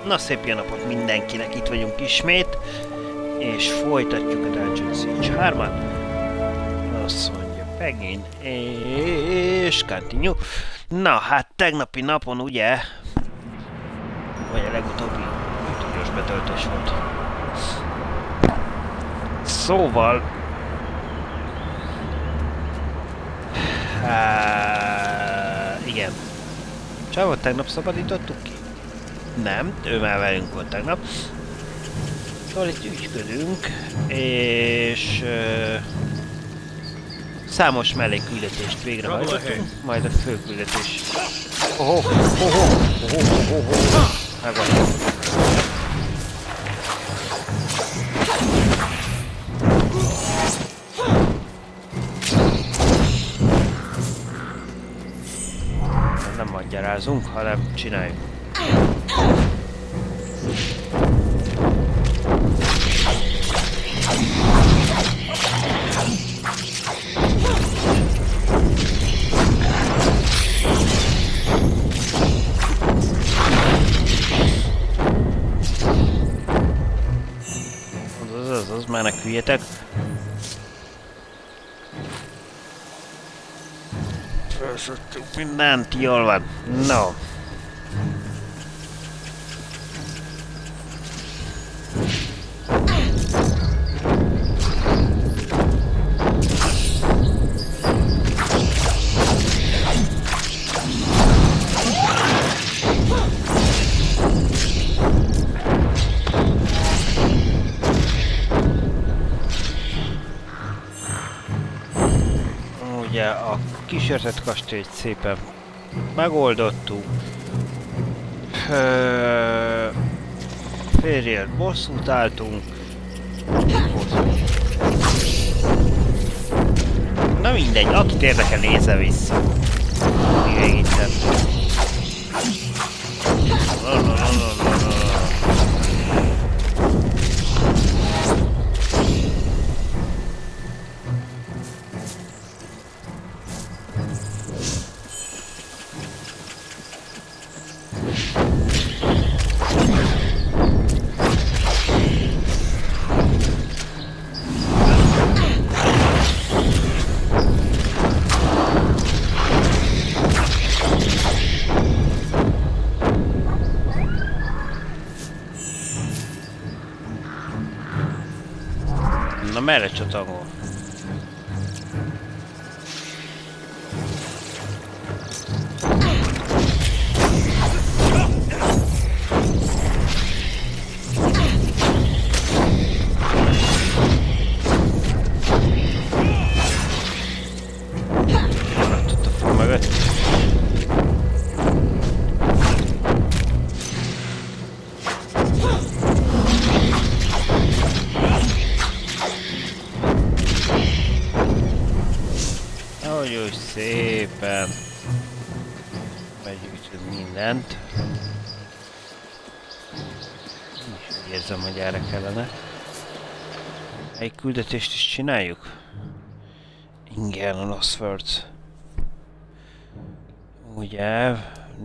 Na, szép jó napot mindenkinek, itt vagyunk ismét, és folytatjuk a Dungeon Siege 3-at. Azt mondja, begin, és continue. Na, hát tegnapi napon ugye, vagy a legutóbbi ütős betöltés volt. Szóval, igen. Csávot tegnap szabadítottuk ki? Nem, ő már velünk volt tegnap. Szóval itt ügyködünk, és számos mellékküldetést végrehajtottunk, majd a főküldetés. Megvan. Nem magyarázunk, hanem csináljuk. Az meneküljetek. Felsöttünk mindent, jól van. No. Ugye a kísértett kastélyt szépen megoldottuk. Férjel bosszút álltunk. Na mindegy, akit érdekel, nézze vissza. Mi végigtem. Na merre csatangol? Maradtott a fal mögött. Úgy szépen begyűjtünk mindent. Úgy érzem, hogy erre kellene. Egy küldetést is csináljuk? Igen, a Noswords. Ugye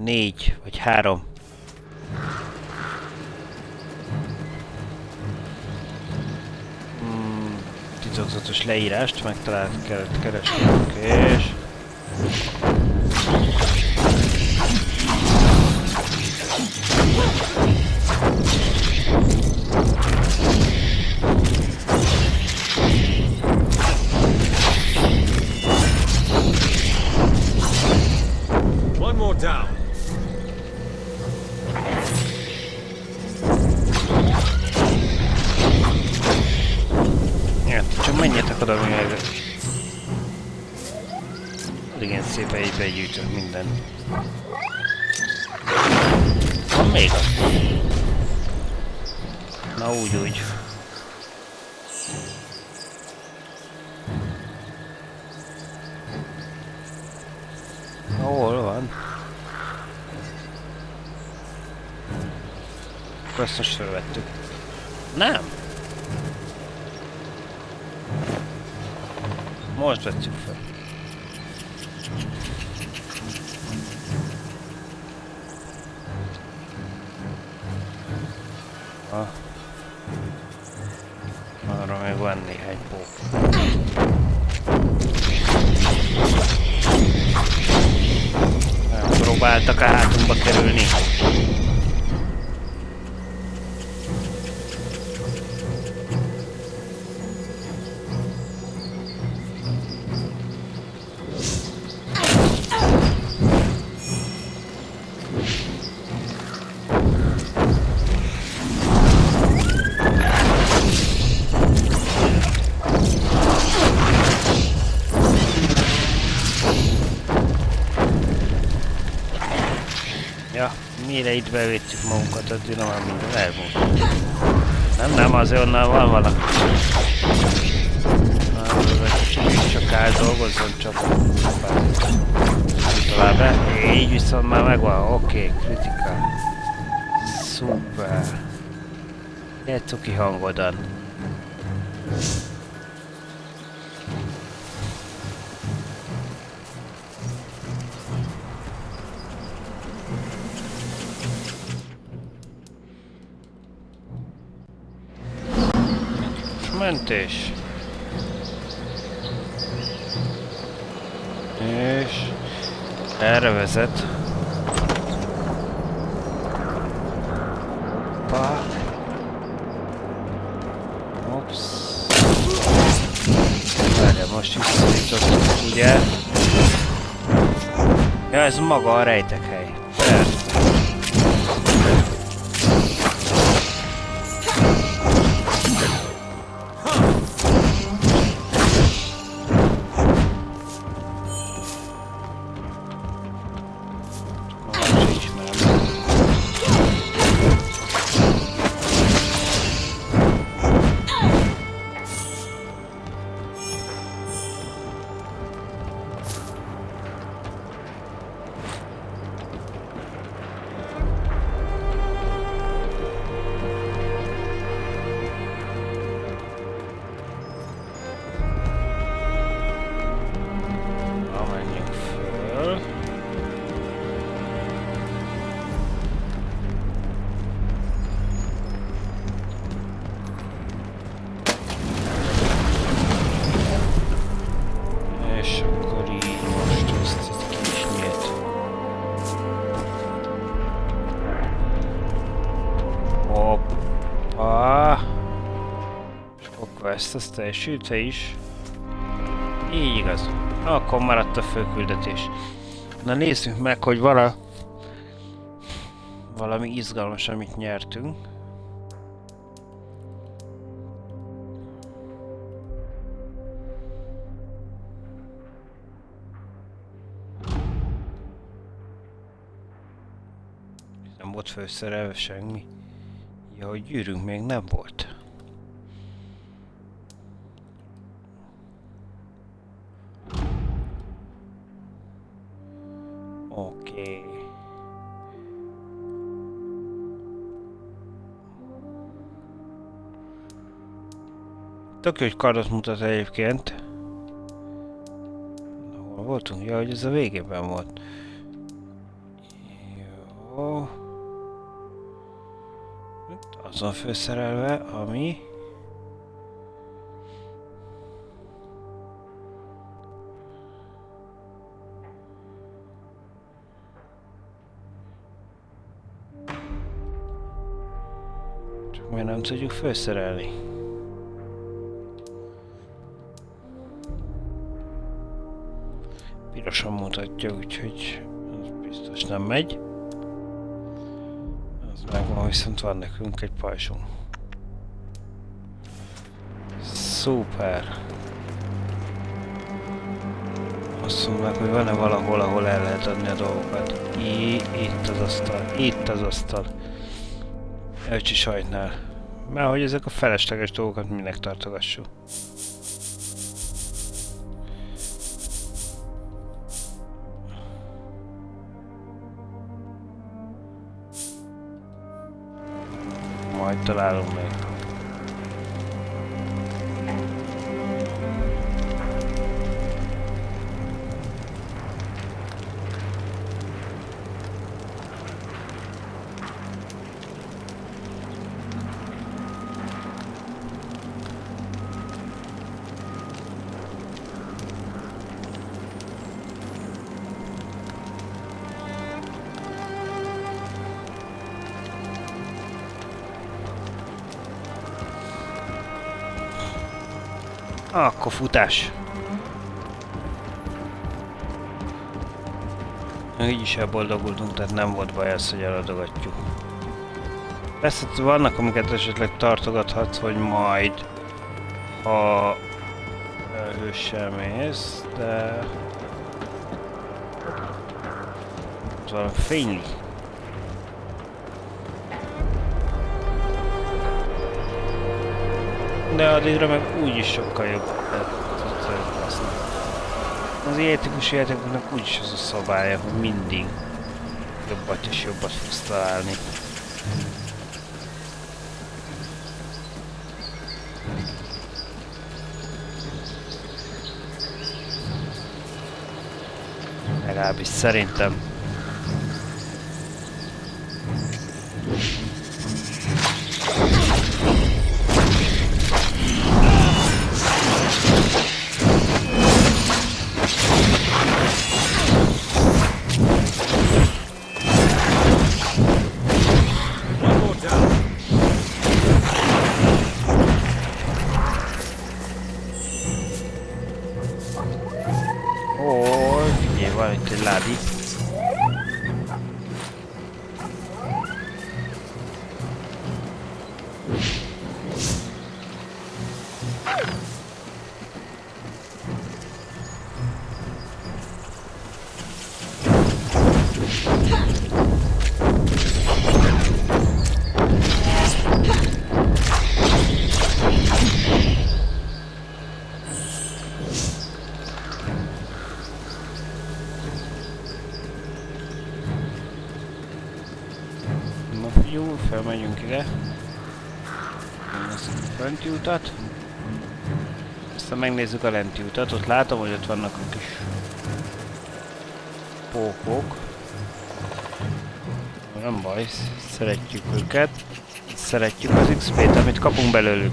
4 vagy 3. Titokzatos leírást megtalált, kellett keresnünk, és... One more down. Csak menjetek oda, meg... Igen, szépen így begyűjtök mindent. Van még? Na úgy. Hol van? Ezt most felvettük. Nem! Most vettük fel. Aha. Arra még van néhány pók. Próbáltak a hátunkba kerülni. Ja, mire itt bevétjük magunkat, addig már minden elmúlt. Nem, azért onnan van valaki. Csak dolgozzon, csak tovább be. Így viszont már megvan, oké, kritika. Szuper. Egy cuki hangodan. Mentés. És erre vezet. Hoppá. Ops. Várja, most visszaítottuk, ugye? Ja, ez maga a rejtekhely. Persze. Ezt teljesítve is. Így igaz. Akkor maradt a főküldetés. Na nézzük meg, hogy valami izgalmas, amit nyertünk. Nem volt felszerelve semmi. Ja, hogy gyűrünk még nem volt. Oké. Tök jó, hogy kardot mutat egyébként. Hol voltunk? Ja, hogy ez a végében volt. Jó. Azon felszerelve, ami... Csak miért nem tudjuk felszerelni? Pirosan mutatja, úgyhogy az biztos nem megy. Az megvan, viszont van nekünk egy pajzsunk. Szuper! Azt mondják, hogy van-e valahol, ahol el lehet adni a dolgokat. Itt az asztal, itt az asztal. Öcsi sajtnál. Mert hogy ezek a felesleges dolgokat minek tartogassuk. Majd találunk még. Akkor futás. Így is elboldogultunk, tehát nem volt baj az, hogy eladogatjuk. Persze vannak, amiket esetleg tartogathatsz, hogy majd, ha elhőssel mész, de... ott van fényli. De addigra meg úgyis sokkal jobb. Az ilyen típusú játékoknak úgyis az a szabálya, hogy mindig jobbat és jobbat fogsz találni. Legalábbis szerintem. Jó, felmegyünk ide. Ezt a fenti utat. Aztán megnézzük a lenti utat. Ott látom, hogy ott vannak a kis pókok. Nem baj, szeretjük őket. Szeretjük az XP-t, amit kapunk belőlük.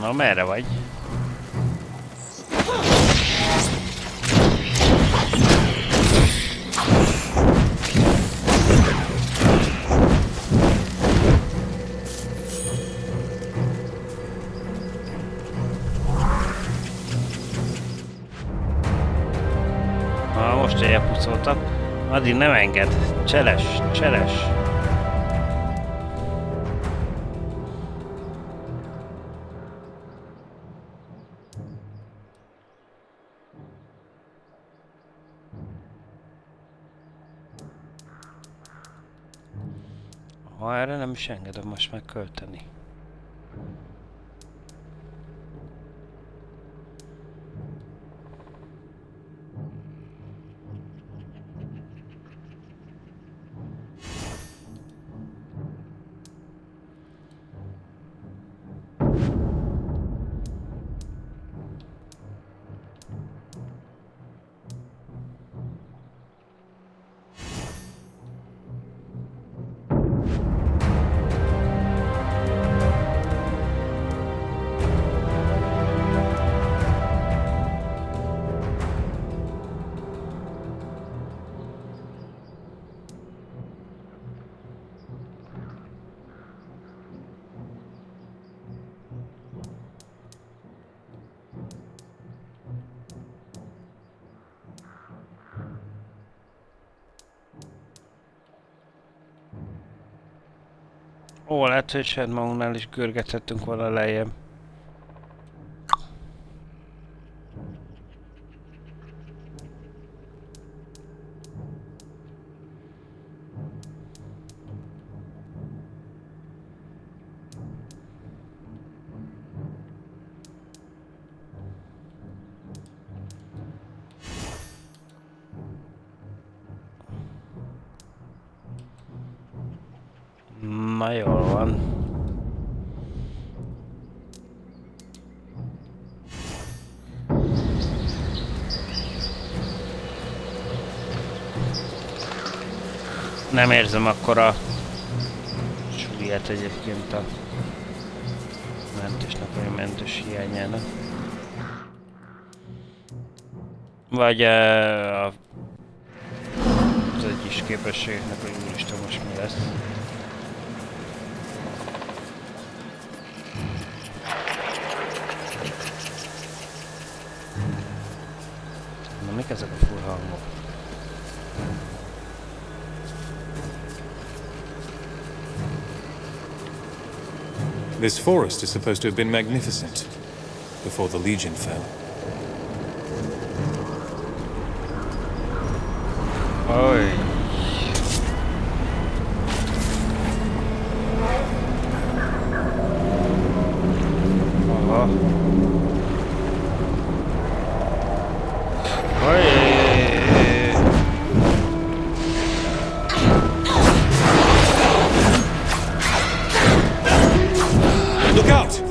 Na, merre vagy? Na, most elpucoltak. Addig nem enged. Cseles, cseles. Ha erre nem is engedem most megkölteni. Ó, lehet, hogy saját magunknál is görgethettünk volna lejjebb. Na jól van. Nem érzem akkora súlyát egyébként a mentésnek vagy a mentős hiányának. Vagy az egyes képességeknek, hogy úristen most mi lesz. Na mik ezek a fura hangok? This forest is supposed to have been magnificent before the Legion fell. Oj. Aha. Oj. Look out!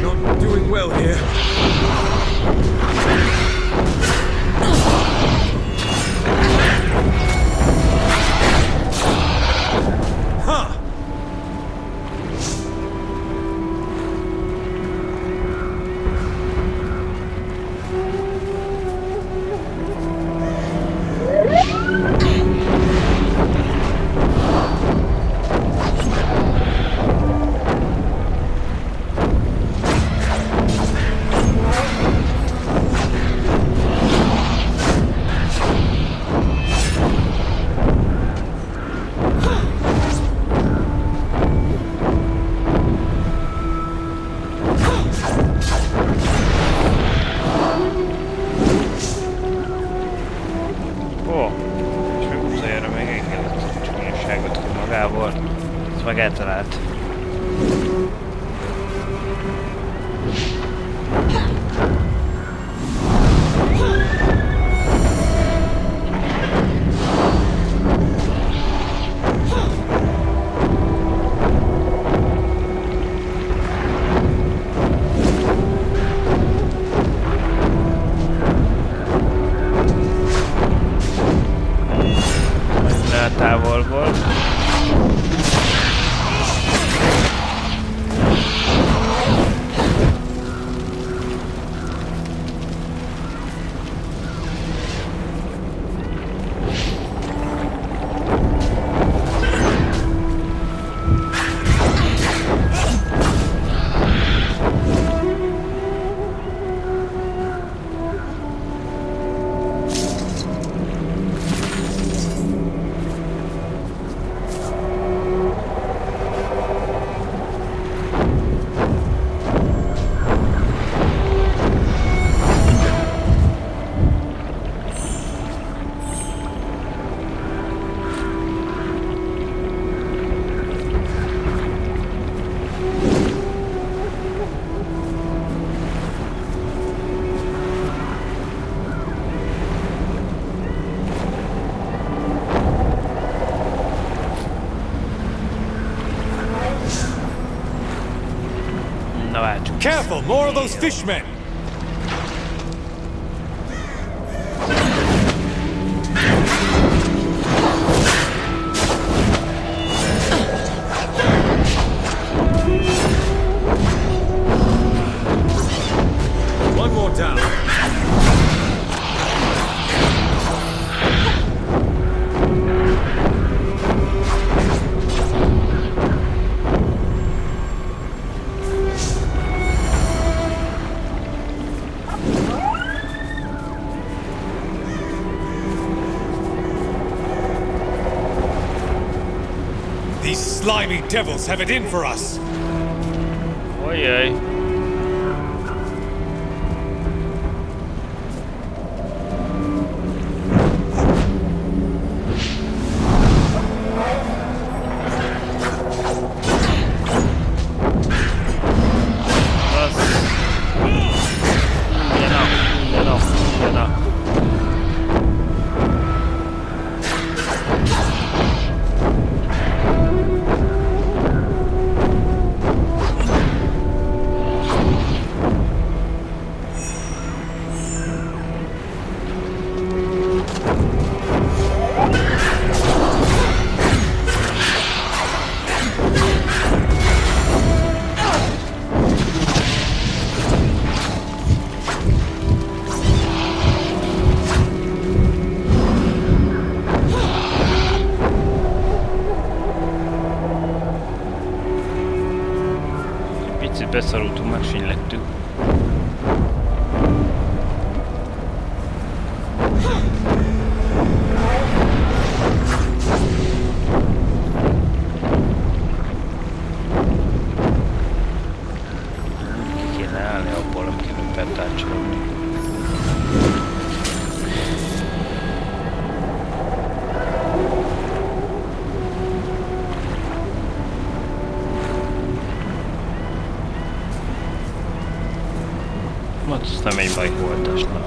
Not doing well here. Huh! Meg eltalált. Távolból. Careful, more of those fishmen! One more down. These slimy devils have it in for us! Ojej. Jena. lehet átcsalni. Ez nem egy bajkoltasnak.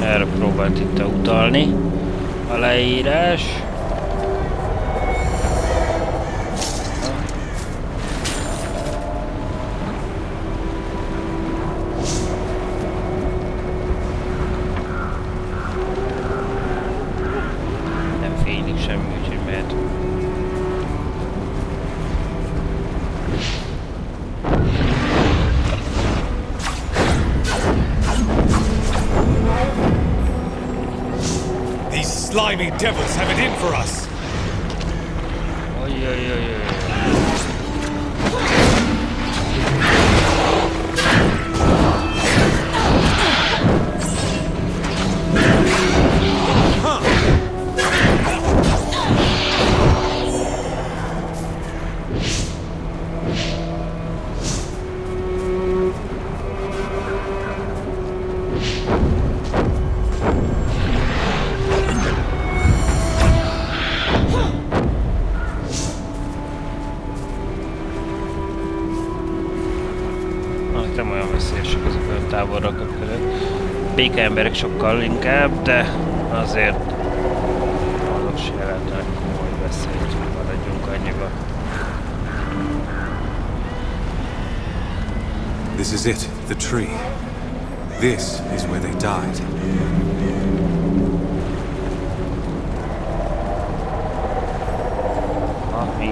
Erre próbált itt utalni a leírás. Nem fénylik semmi, úgyhogy mehet. Slimy devils have it in for us! Oj, oj, oj, oj. Nem olyan veszélyesek ezek olyan távolra köpülők. Béka emberek sokkal inkább, de azért azok se jelentenek komoly veszélyt, maradjunk annyiba. This is it, the tree. This is where they died.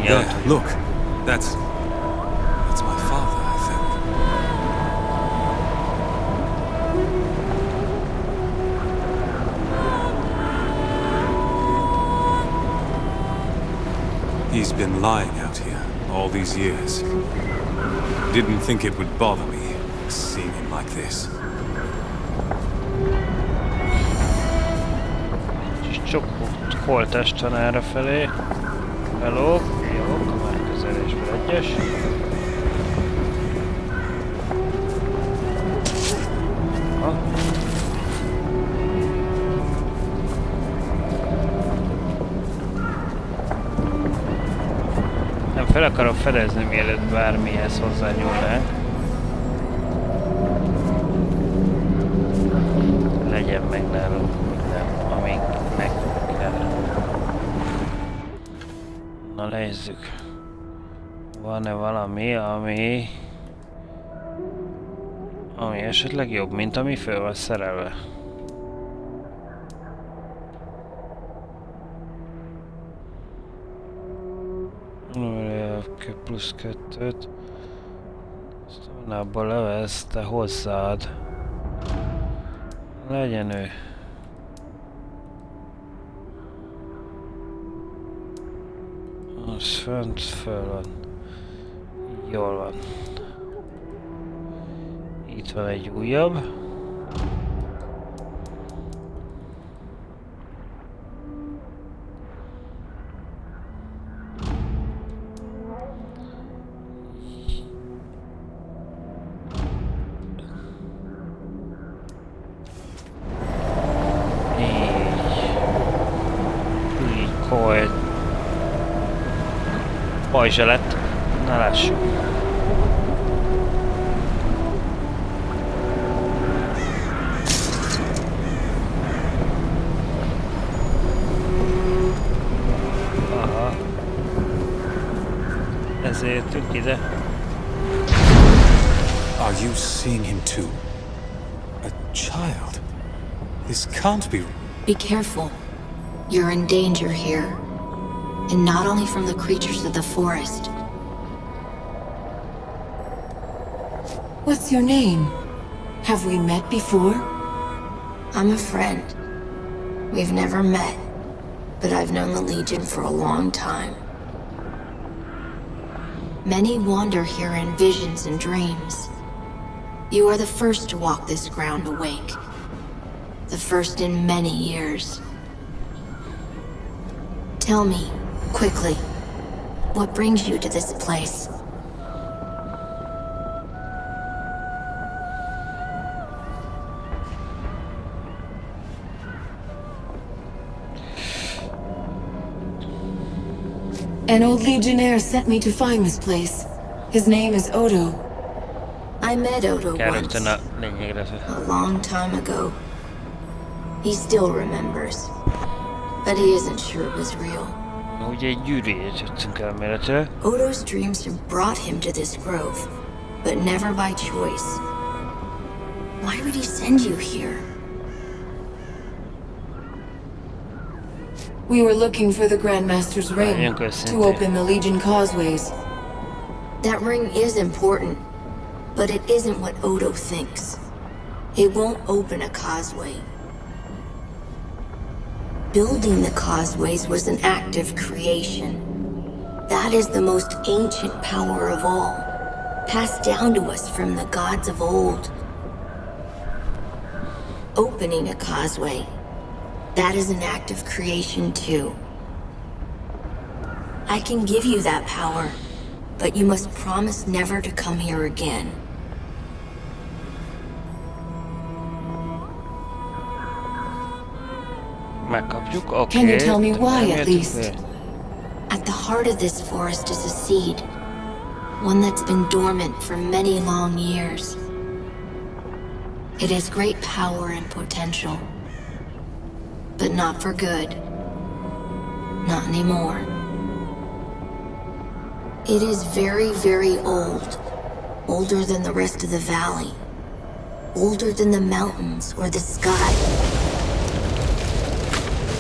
There, look. That's my father, I think. He's been lying out here all these years. Didn't think it would bother me, seeing him like this. Csak holtesten erre felé. Hello, jó, már közelésben egyes. Nem fel akarom fedezni, mielőtt bármihez hozzányúlnánk. Legyen meg nálunk minden, amíg meg kell. Na nézzük. Van-e valami, ami esetleg jobb, mint ami föl van szerelve? Plusz 2-t. Aztán abból levesz, te hozzád. Legyen ő. Az fönt föl van. Jól van. Itt van egy újabb. Pajzse lett. Na lássuk. Aha. Ezért jöttünk ide. Are you seeing him too? A child? This can't be... Be careful. You're in danger here. And not only from the creatures of the forest. What's your name? Have we met before? I'm a friend. We've never met, but I've known the Legion for a long time. Many wander here in visions and dreams. You are the first to walk this ground awake. The first in many years. Tell me, quickly, what brings you to this place? An old legionnaire sent me to find this place. His name is Odo. I met Odo Kell once, rögtön a lényegre. a long time ago. He still remembers, but he isn't sure it was real. Ugye egy gyűrűjét jöttünk elméletileg. Odo's dreams have brought him to this grove, but never by choice. Why would he send you here? We were looking for the Grandmaster's ring to open the Legion causeways. That ring is important, but it isn't what Odo thinks. It won't open a causeway. Building the causeways was an act of creation. That is the most ancient power of all, passed down to us from the gods of old. Opening a causeway, that is an act of creation too. I can give you that power, but you must promise never to come here again. Megkapjuk, oké. Can you tell me why, at least? At the heart of this forest is a seed, one that's been dormant for many long years. It has great power and potential, but not for good. Not anymore. It is very, very old. Older than the rest of the valley. Older than the mountains or the sky.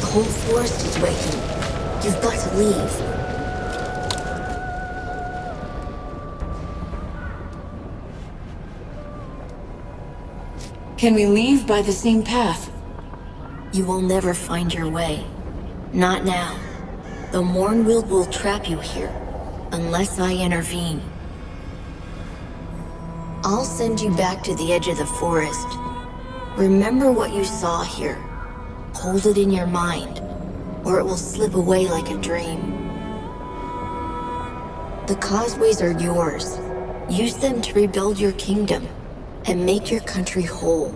The whole forest is waking. You've got to leave. Can we leave by the same path? You will never find your way. Not now. The Mournwill will trap you here, unless I intervene. I'll send you back to the edge of the forest. Remember what you saw here. Hold it in your mind, or it will slip away like a dream. The causeways are yours. Use them to rebuild your kingdom and make your country whole.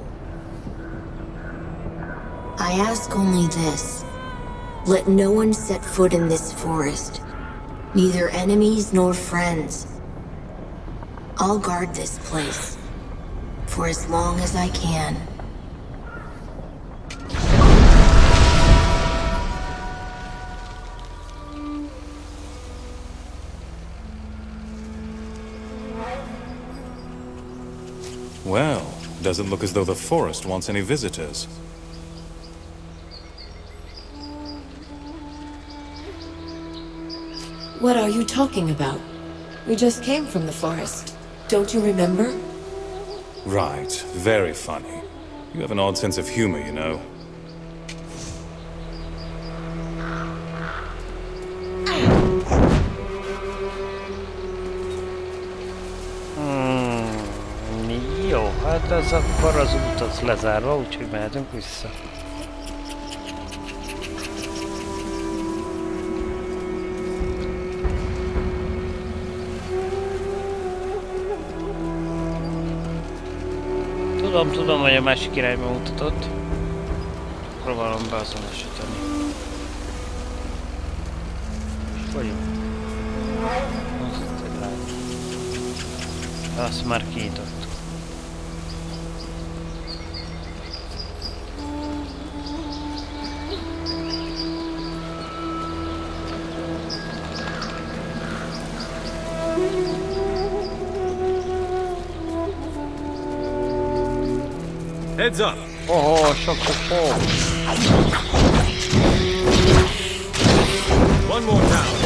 I ask only this. Let no one set foot in this forest. Neither enemies nor friends. I'll guard this place. For as long as I can. Well, doesn't look as though the forest wants any visitors. What are you talking about? We just came from the forest. Don't you remember? Right, very funny. You have an odd sense of humor, you know. Jó, hát ez akkor az út az lezárva, úgyhogy mehetünk vissza. Tudom, hogy a másik irányba mutatott. Próbálom beazonosítani. És vagyunk. Azt már kinyitottuk. Heads up! Oh, sok. One more down.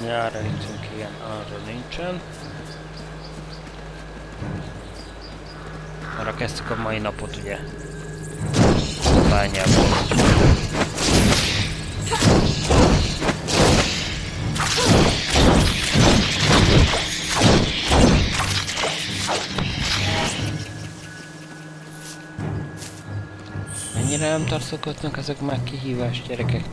Arra jutunk, igen, arra nincsen. Arra kezdtük a mai napot, ugye? Bányából. Mennyire nem tartogatnak ezek már kihívás, gyerekek?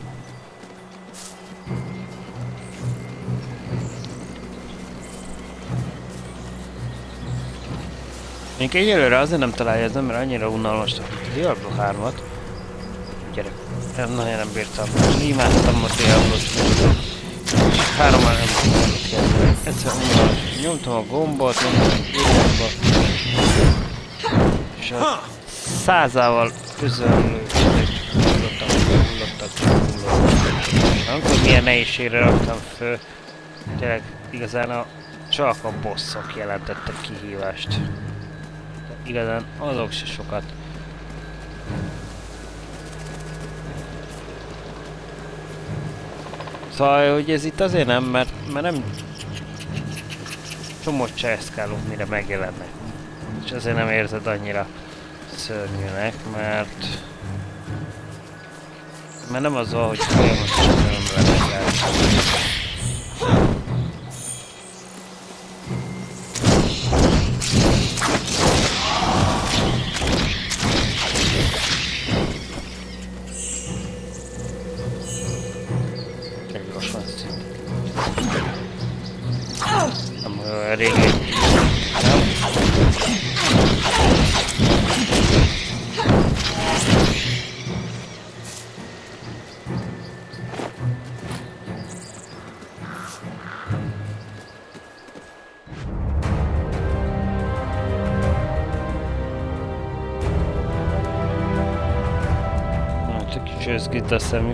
Még egyelőre azért nem találja ez, mert annyira unalmas, mint a Diablo 3-at. Gyerek, nagyon nem bírtam. Imádtam a Diablo-t. És 3-mal nem tudtam kezdeni. Egyszerűen unalmas. Nyomtam a gombot, nyomtam egy irányba. És a 100-ával közölő hullottak. Nem tudom milyen nehézségre raktam föl. Tényleg igazán csak a bosszok jelentettek kihívást. Igazán azok se sokat. Szóval, hogy ez itt azért nem, mert nem csomót cseheszkálunk, mire megjelennek. És azért nem érzed annyira szörnyűnek, mert nem az van, hogy folyamatosan nem lemegáll. Régen. Csak kis őszgít a szemű.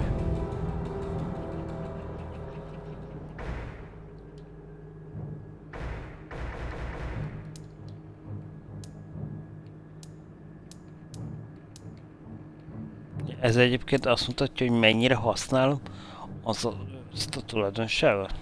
Ez egyébként azt mutatja, hogy mennyire használom azt a tulajdonságot.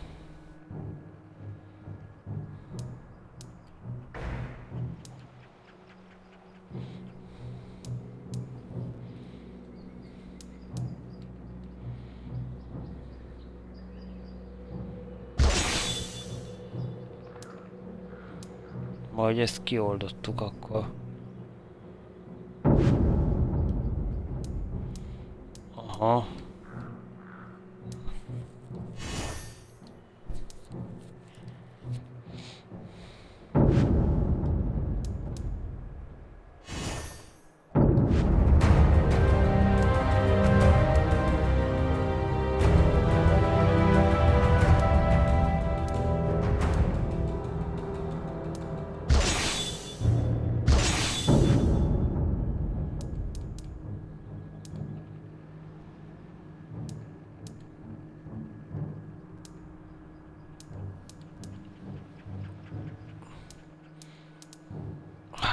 Majd ezt kioldottuk akkor. Aha.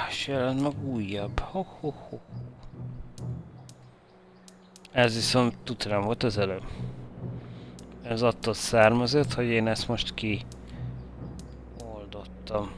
És jelent meg újabb. Ho. Ez viszont tudrám volt az előbb. Ez attól származott, hogy én ezt most oldottam.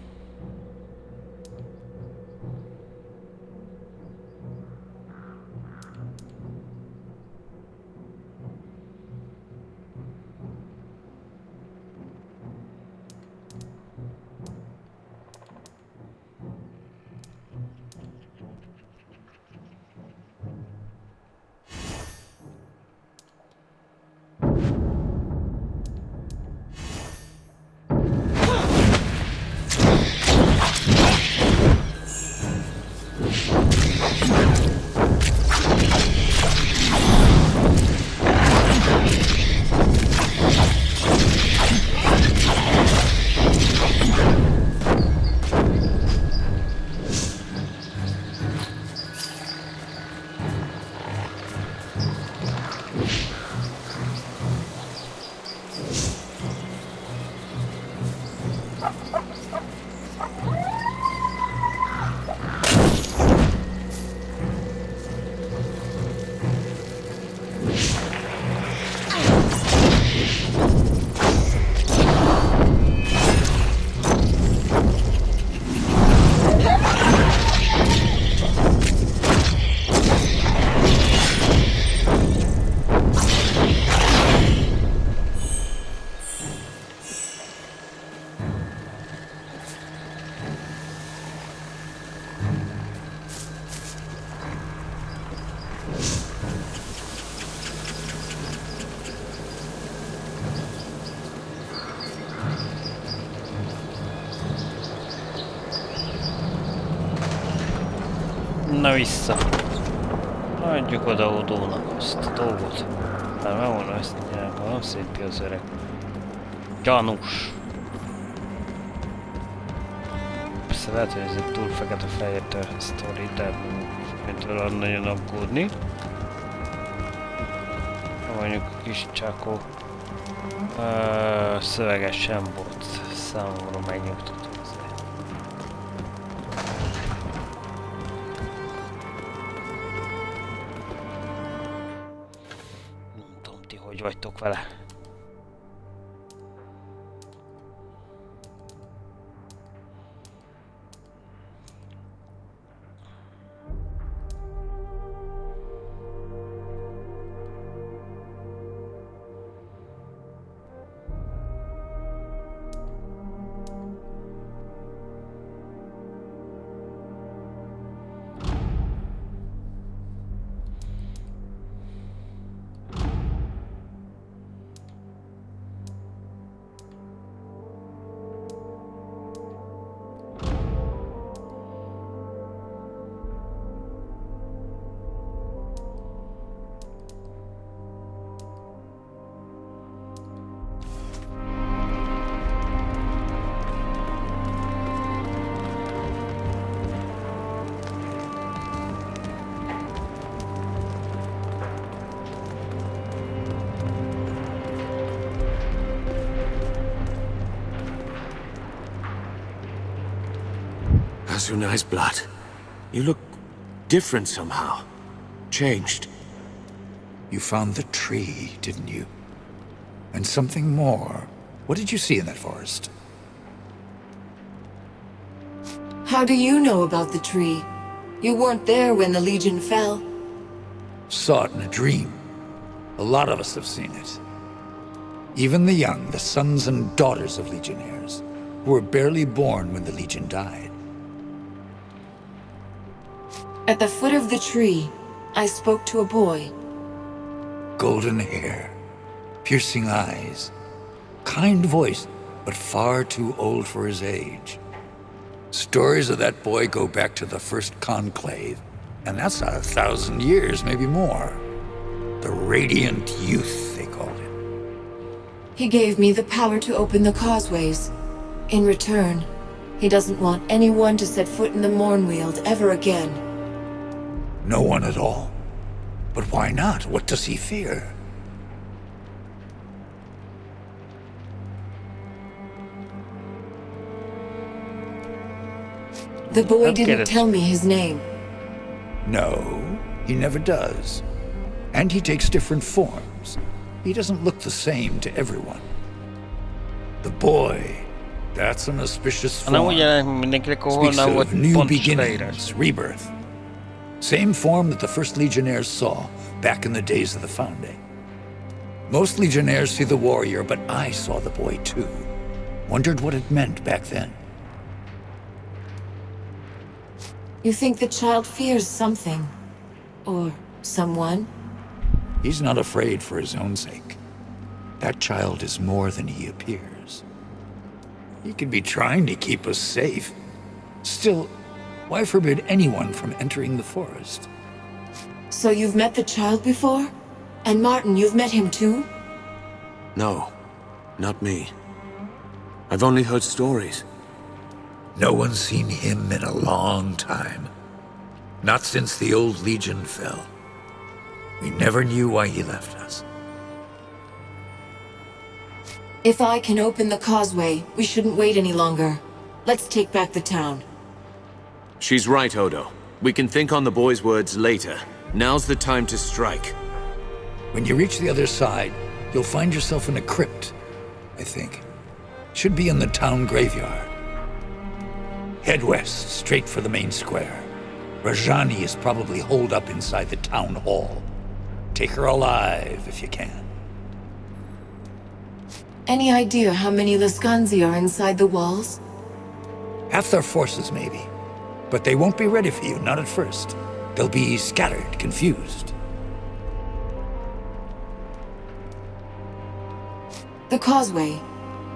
Na vissza. Adjuk oda Odónak azt a dolgot. Már megmondom ezt, nem szépi az öreg. Gyanús. Persze lehet, hogy ez egy túl fekete-fehér sztori, de mint olyan nagyon aggódni. Mondjuk a kis csákó szöveges sem volt számomra megnyugtató. Nem tudom, ti hogy vagytok vele. Sunai's blood. You look different somehow. Changed. You found the tree, didn't you? And something more. What did you see in that forest? How do you know about the tree? You weren't there when the Legion fell. Saw it in a dream. A lot of us have seen it. Even the young, the sons and daughters of Legionnaires, who were barely born when the Legion died. At the foot of the tree, I spoke to a boy. Golden hair, piercing eyes, kind voice, but far too old for his age. Stories of that boy go back to the first conclave, and that's 1,000 years, maybe more. The Radiant Youth, they called him. He gave me the power to open the causeways. In return, he doesn't want anyone to set foot in the Mournweald ever again. No one at all. But why not? What does he fear? The boy didn't tell me his name. No, he never does. And he takes different forms. He doesn't look the same to everyone. The boy, that's an auspicious form. Speaks of new beginnings, rebirth. Same form that the first Legionnaires saw back in the days of the Founding. Most Legionnaires see the warrior, but I saw the boy too. Wondered what it meant back then. You think the child fears something? Or someone? He's not afraid for his own sake. That child is more than he appears. He could be trying to keep us safe. Still, why forbid anyone from entering the forest? So you've met the child before? And Martin, you've met him too? No, not me. I've only heard stories. No one's seen him in a long time. Not since the old Legion fell. We never knew why he left us. If I can open the causeway, we shouldn't wait any longer. Let's take back the town. She's right, Odo. We can think on the boy's words later. Now's the time to strike. When you reach the other side, you'll find yourself in a crypt, I think. Should be in the town graveyard. Head west, straight for the main square. Rajani is probably holed up inside the town hall. Take her alive if you can. Any idea how many Lascanzi are inside the walls? Half their forces, maybe. But they won't be ready for you, not at first. They'll be scattered, confused. The causeway.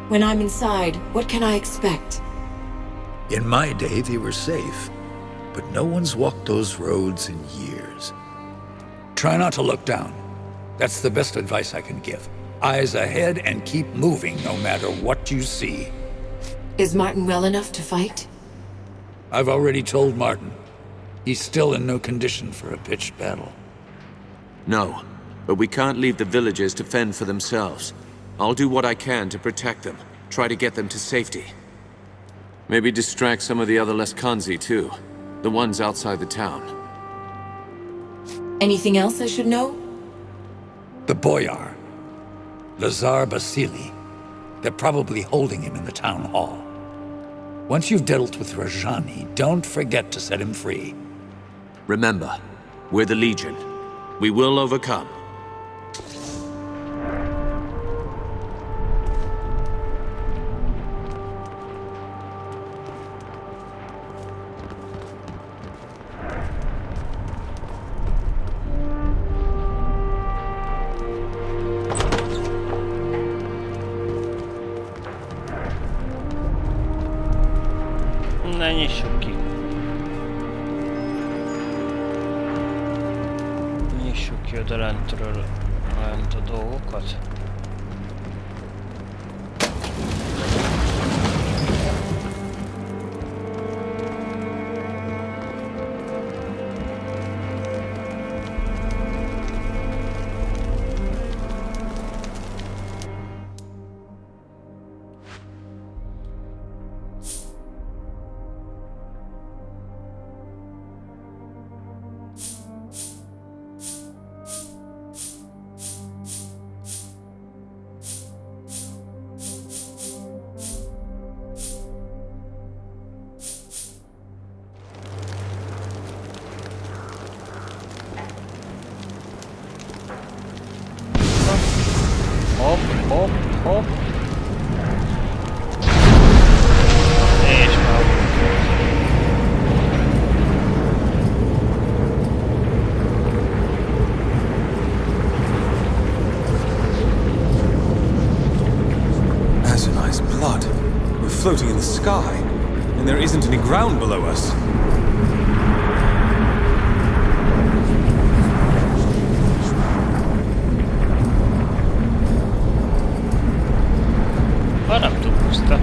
When I'm inside, what can I expect? In my day, they were safe. but no one's walked those roads in years. Try not to look down. That's the best advice I can give. Eyes ahead and keep moving no matter what you see. Is Martin well enough to fight? I've already told Martin. He's still in no condition for a pitched battle. No, but we can't leave the villagers to fend for themselves. I'll do what I can to protect them, try to get them to safety. Maybe distract some of the other Leskanzi too, the ones outside the town. Anything else I should know? The Boyar. Lazar Basili. They're probably holding him in the town hall. Once you've dealt with Rajani, don't forget to set him free. Remember, we're the Legion. We will overcome. Ne nyissuk ki. Nyissuk ki oda lentről lent a dolgokat. Hopp, hopp, hopp. És már. Azani's blood. We're floating in the sky, and there isn't any ground below us. Nem tudta.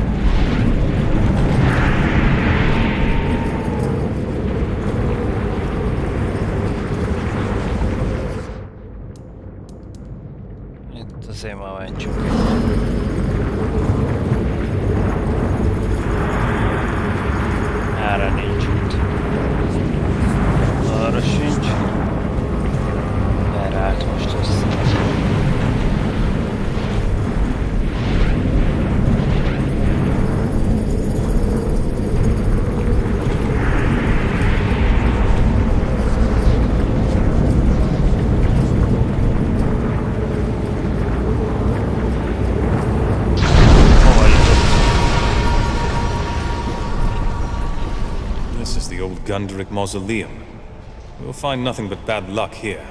Itt azért már mentsük. Erre nincs itt. Arra sincs. Erre át most össze. Gunderic Mausoleum. We'll find nothing but bad luck here.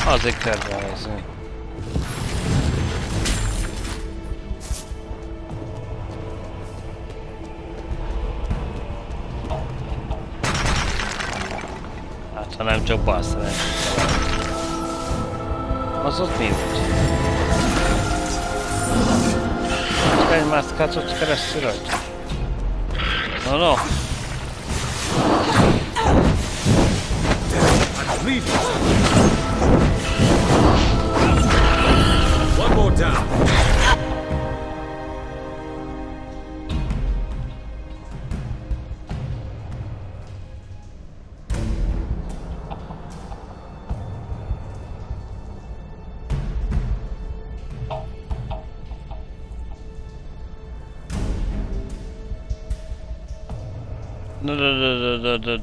Azért kell ránézni. Hát, ha nem csak balszerencsét találunk. Az ott mi volt? Egy mászkácot keresztül rajta? No. One more down.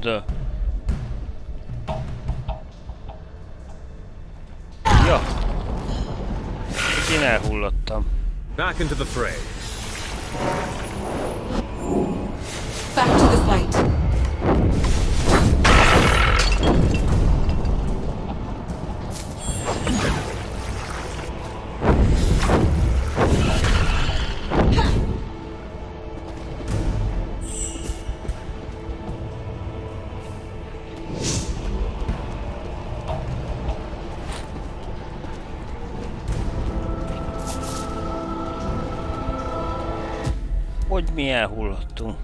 Da. Ja. Én elhullottam. Back into the fray. Back to the fight. hogy mi elhullottunk.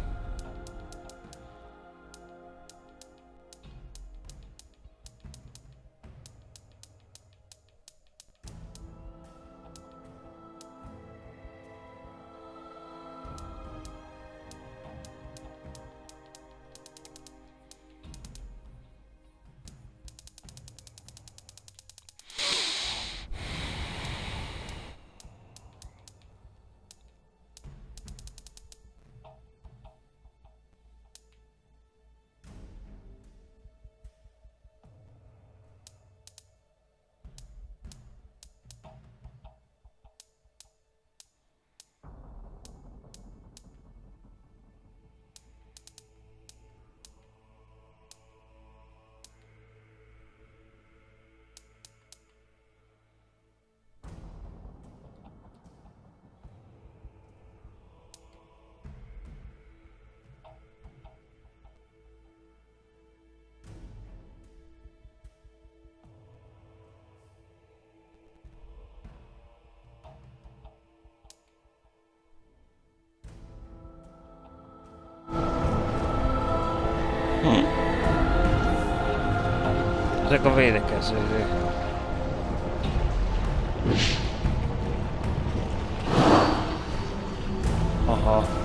Ezek a védekezők. Aha.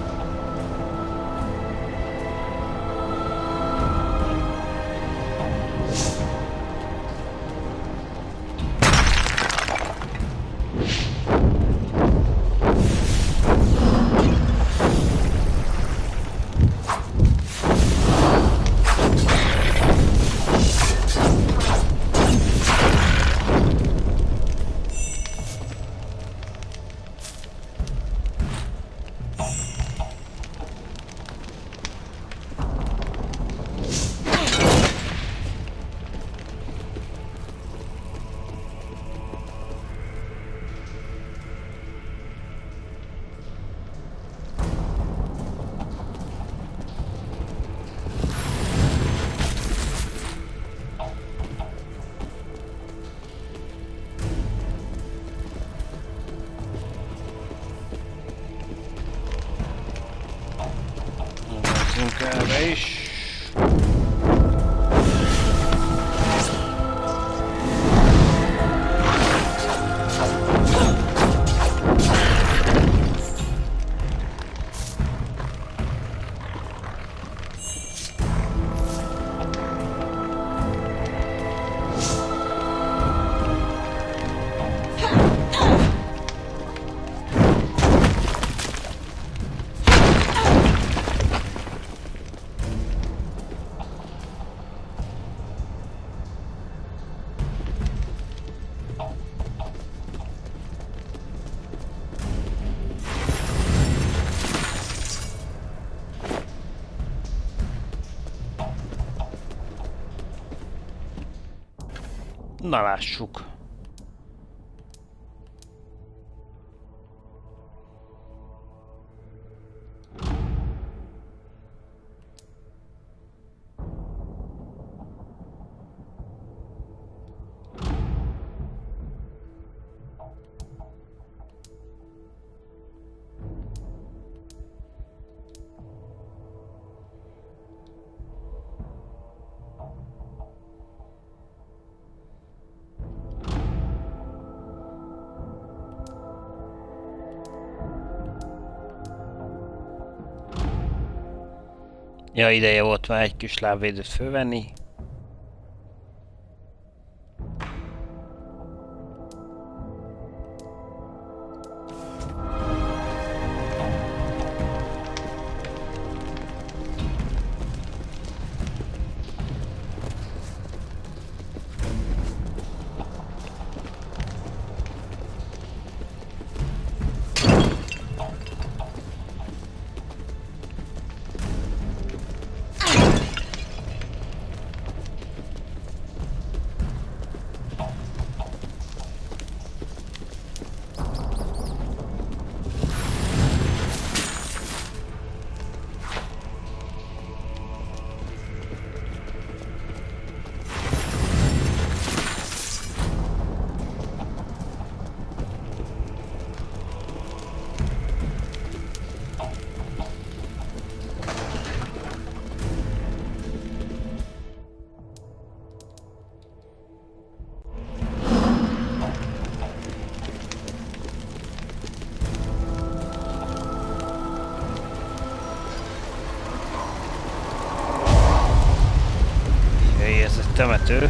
Erre is. Na lássuk. Ja, ideje volt már egy kis lábvédőt fölvenni. temető.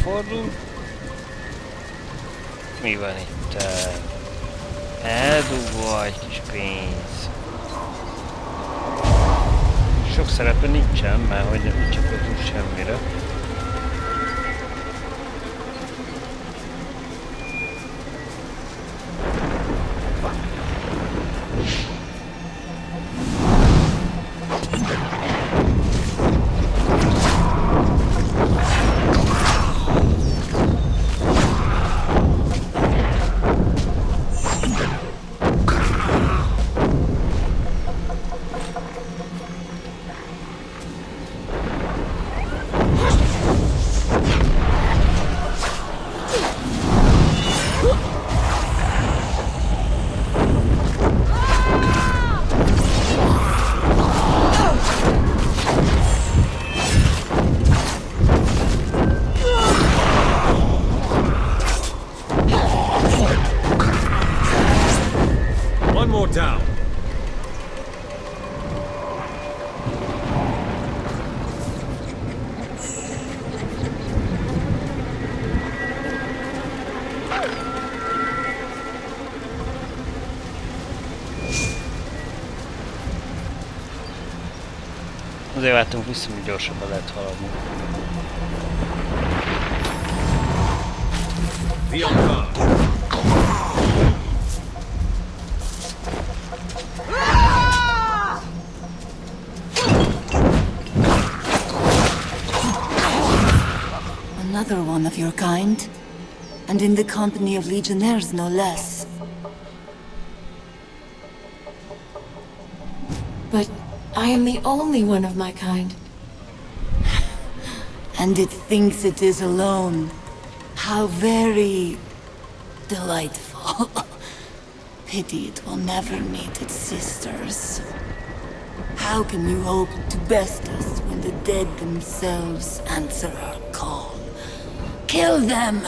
Fordul. Mi van itt? Eldugva egy kis pénz. Sok szerepe nincsen, mert hogy úgy csak tudunk semmire. Down. Azért váltunk vissza, hogy gyorsabban lehet haladni. Another one of your kind, and in the company of legionnaires no less. But I am the only one of my kind. And it thinks it is alone. How very delightful. Pity it will never meet its sisters. How can you hope to best us when the dead themselves answer our call? Kill them!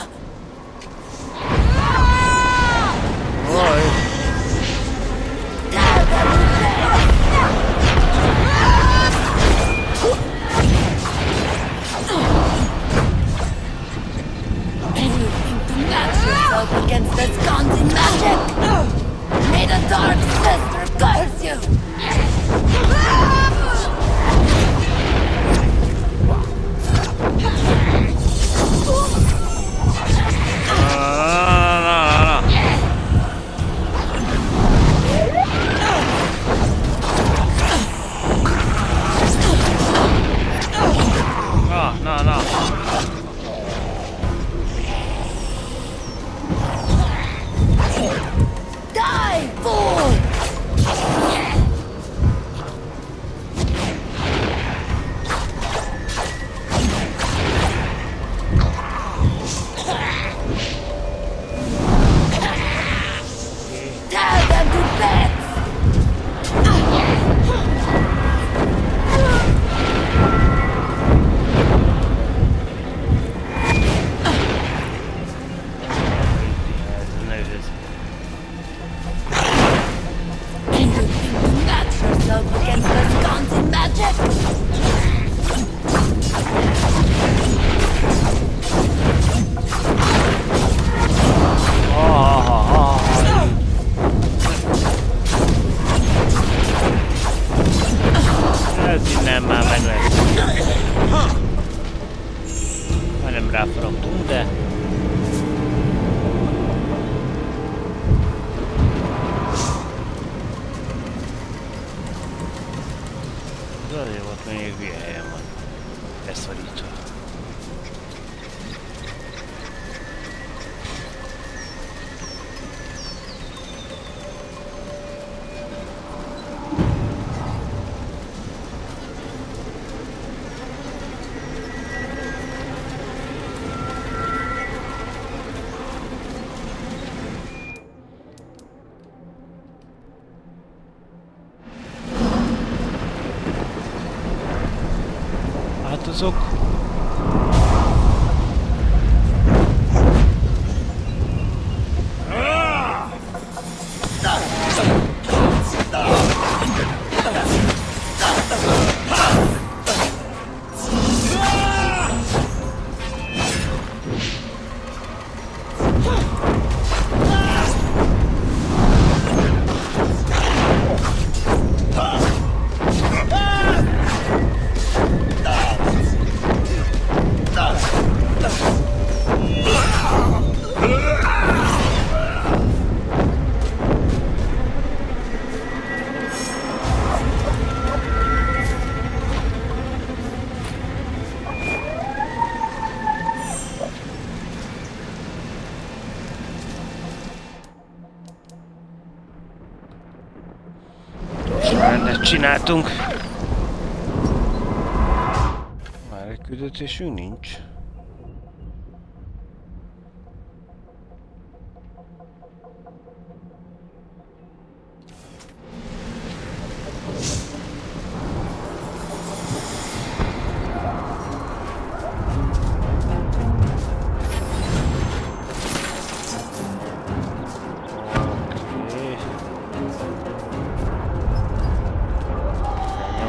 Anything to match yourself against this Gonzi magic! May the Dark Sister curse you! Ez innen már meg lesz. Már nem ráfaragtunk, de... De azért volt még hülye helyen van. Beszorítva. Azok. Rendet csináltunk. Már egy küldetésünk nincs.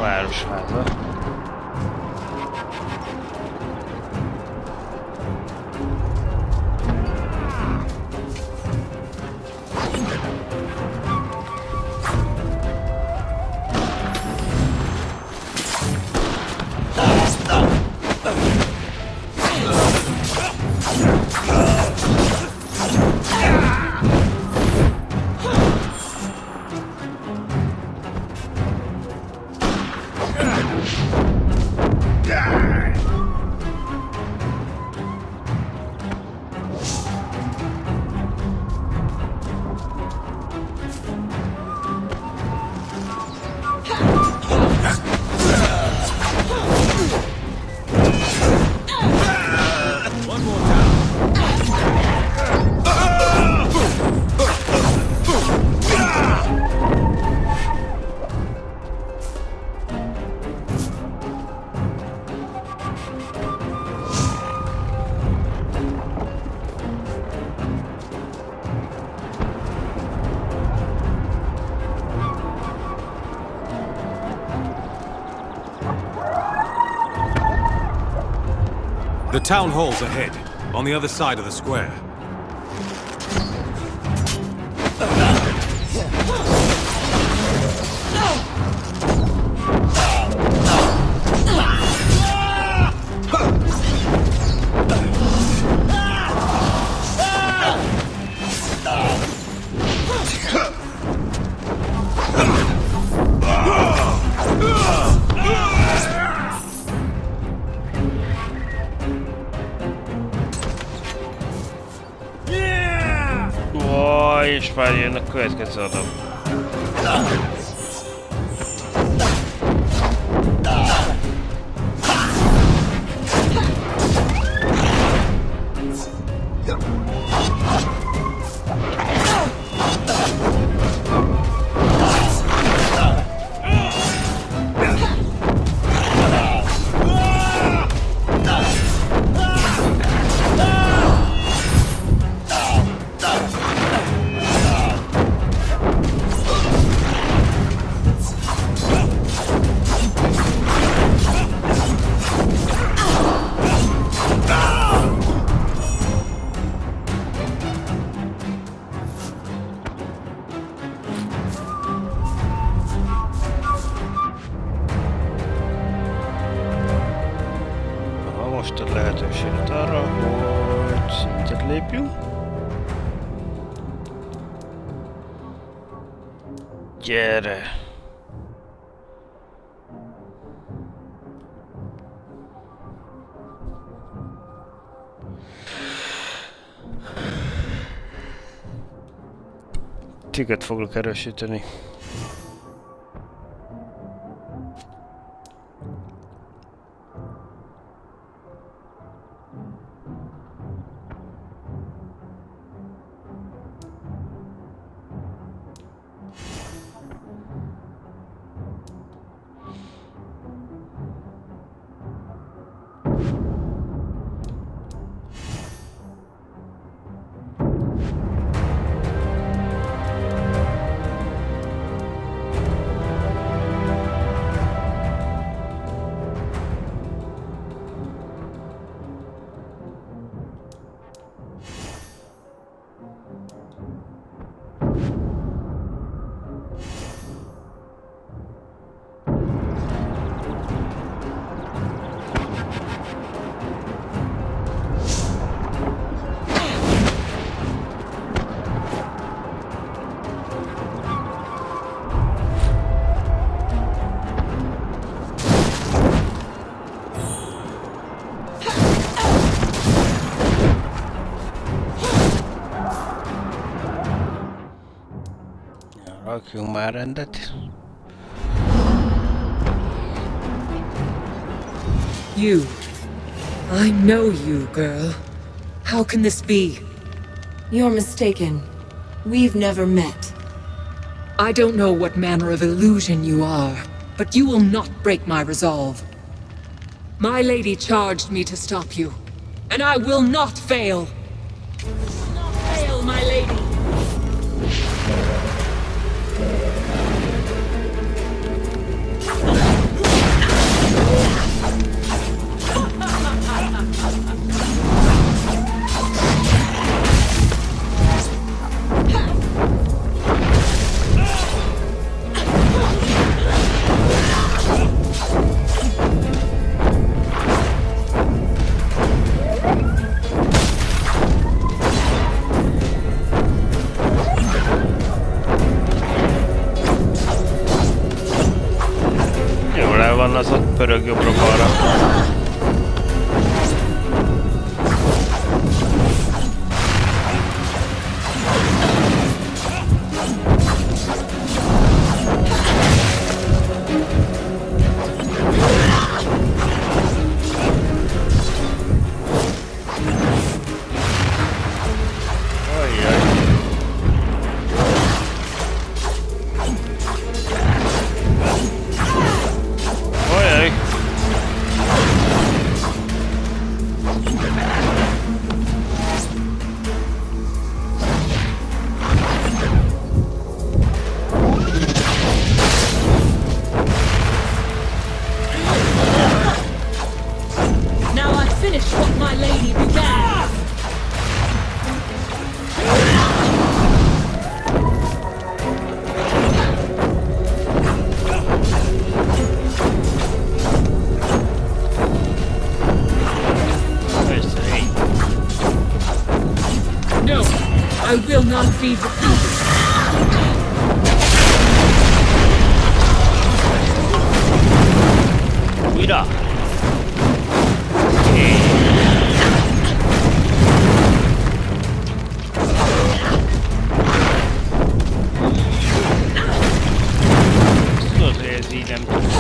Városháza. The town hall's ahead, on the other side of the square. És már jön a következő adag. lehetőséget arra, hogy szintet lépjünk. Gyere! Téged foglak erősíteni. Rakjunk már rendet. You. I know you, girl. How can this be? You're mistaken. We've never met. I don't know what manner of illusion you are, but you will not break my resolve. My lady charged me to stop you, and I will not fail. I will not fail, my lady. Az ott pörög jobbra-balra. I will not be defeated. Újra! Tudod, hogy ez így nem tud.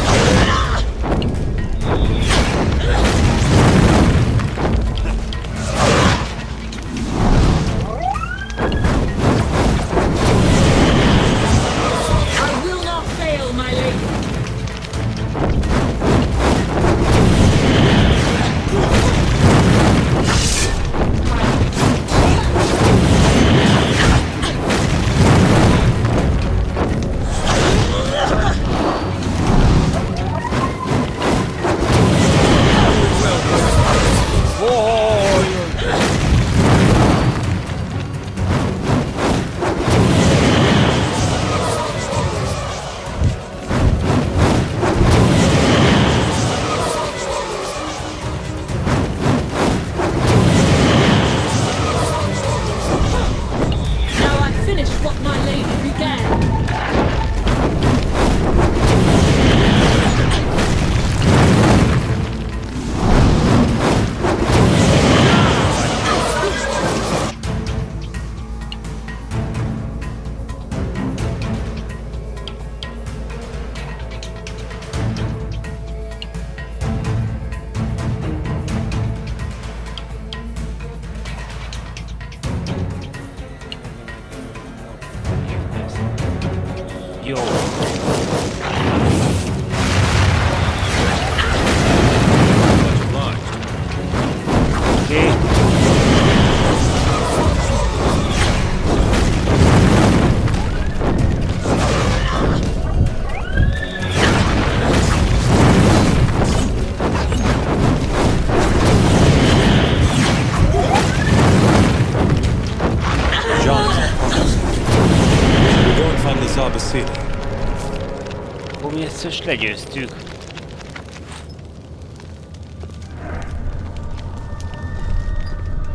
És legyőztük.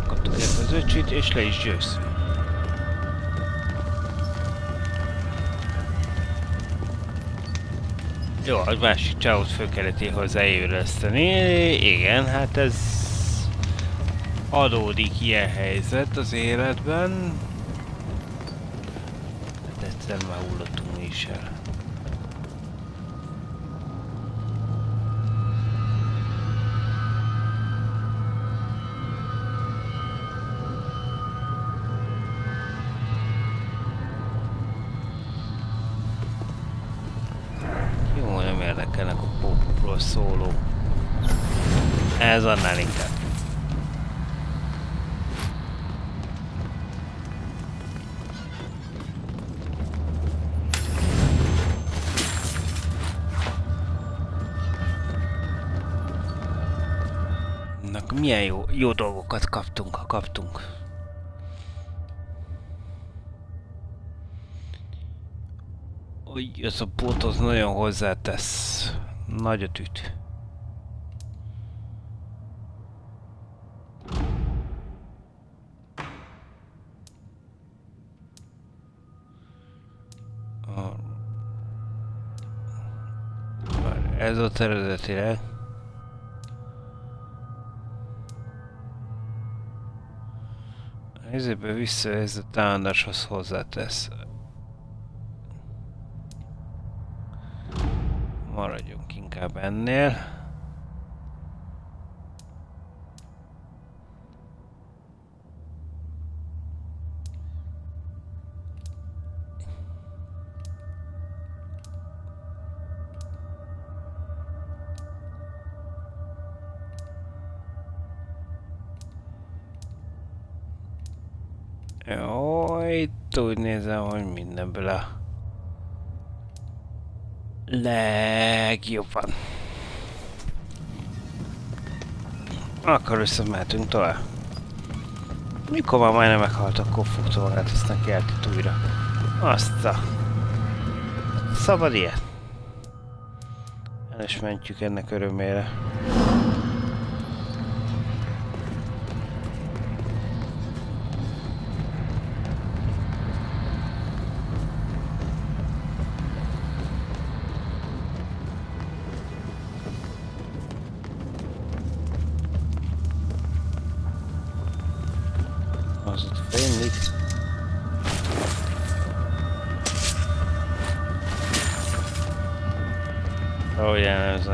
Kaptuk érte az öcsit, és le is győztük. Jó, a másik csávot föl kellett hozzáéleszteni. Igen, hát ez adódik ilyen helyzet az életben. Hát egyszer már hullottunk mi is el. Jó, nem érdekelnek a popról szóló. Ez annál inkább. Milyen jó dolgokat kaptunk, ha kaptunk. Úgy, ez a bot az nagyon hozzátesz. Nagyot üt. Ez ott eredetileg. Ezéből vissza ez a támadáshoz hozzátesz. Maradjunk inkább ennél. Jó, itt úgy nézem, hogy mindenből a legjobban. Akkor visszamehetünk tovább. Mikor már majdnem meghalt, akkor fog tovább, ezt neki eltít újra. Azt a... Szabad ilyet. El is mentjük ennek örömére.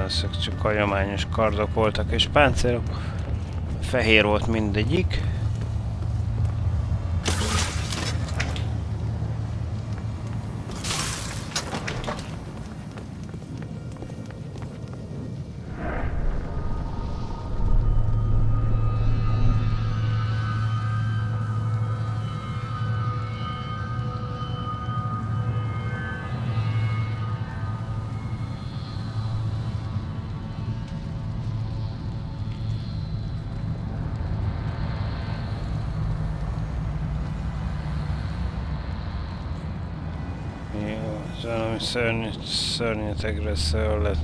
Ezek csak hagyományos kardok voltak és páncélok. Fehér volt mindegyik. Valami szörnyetegre szól lett.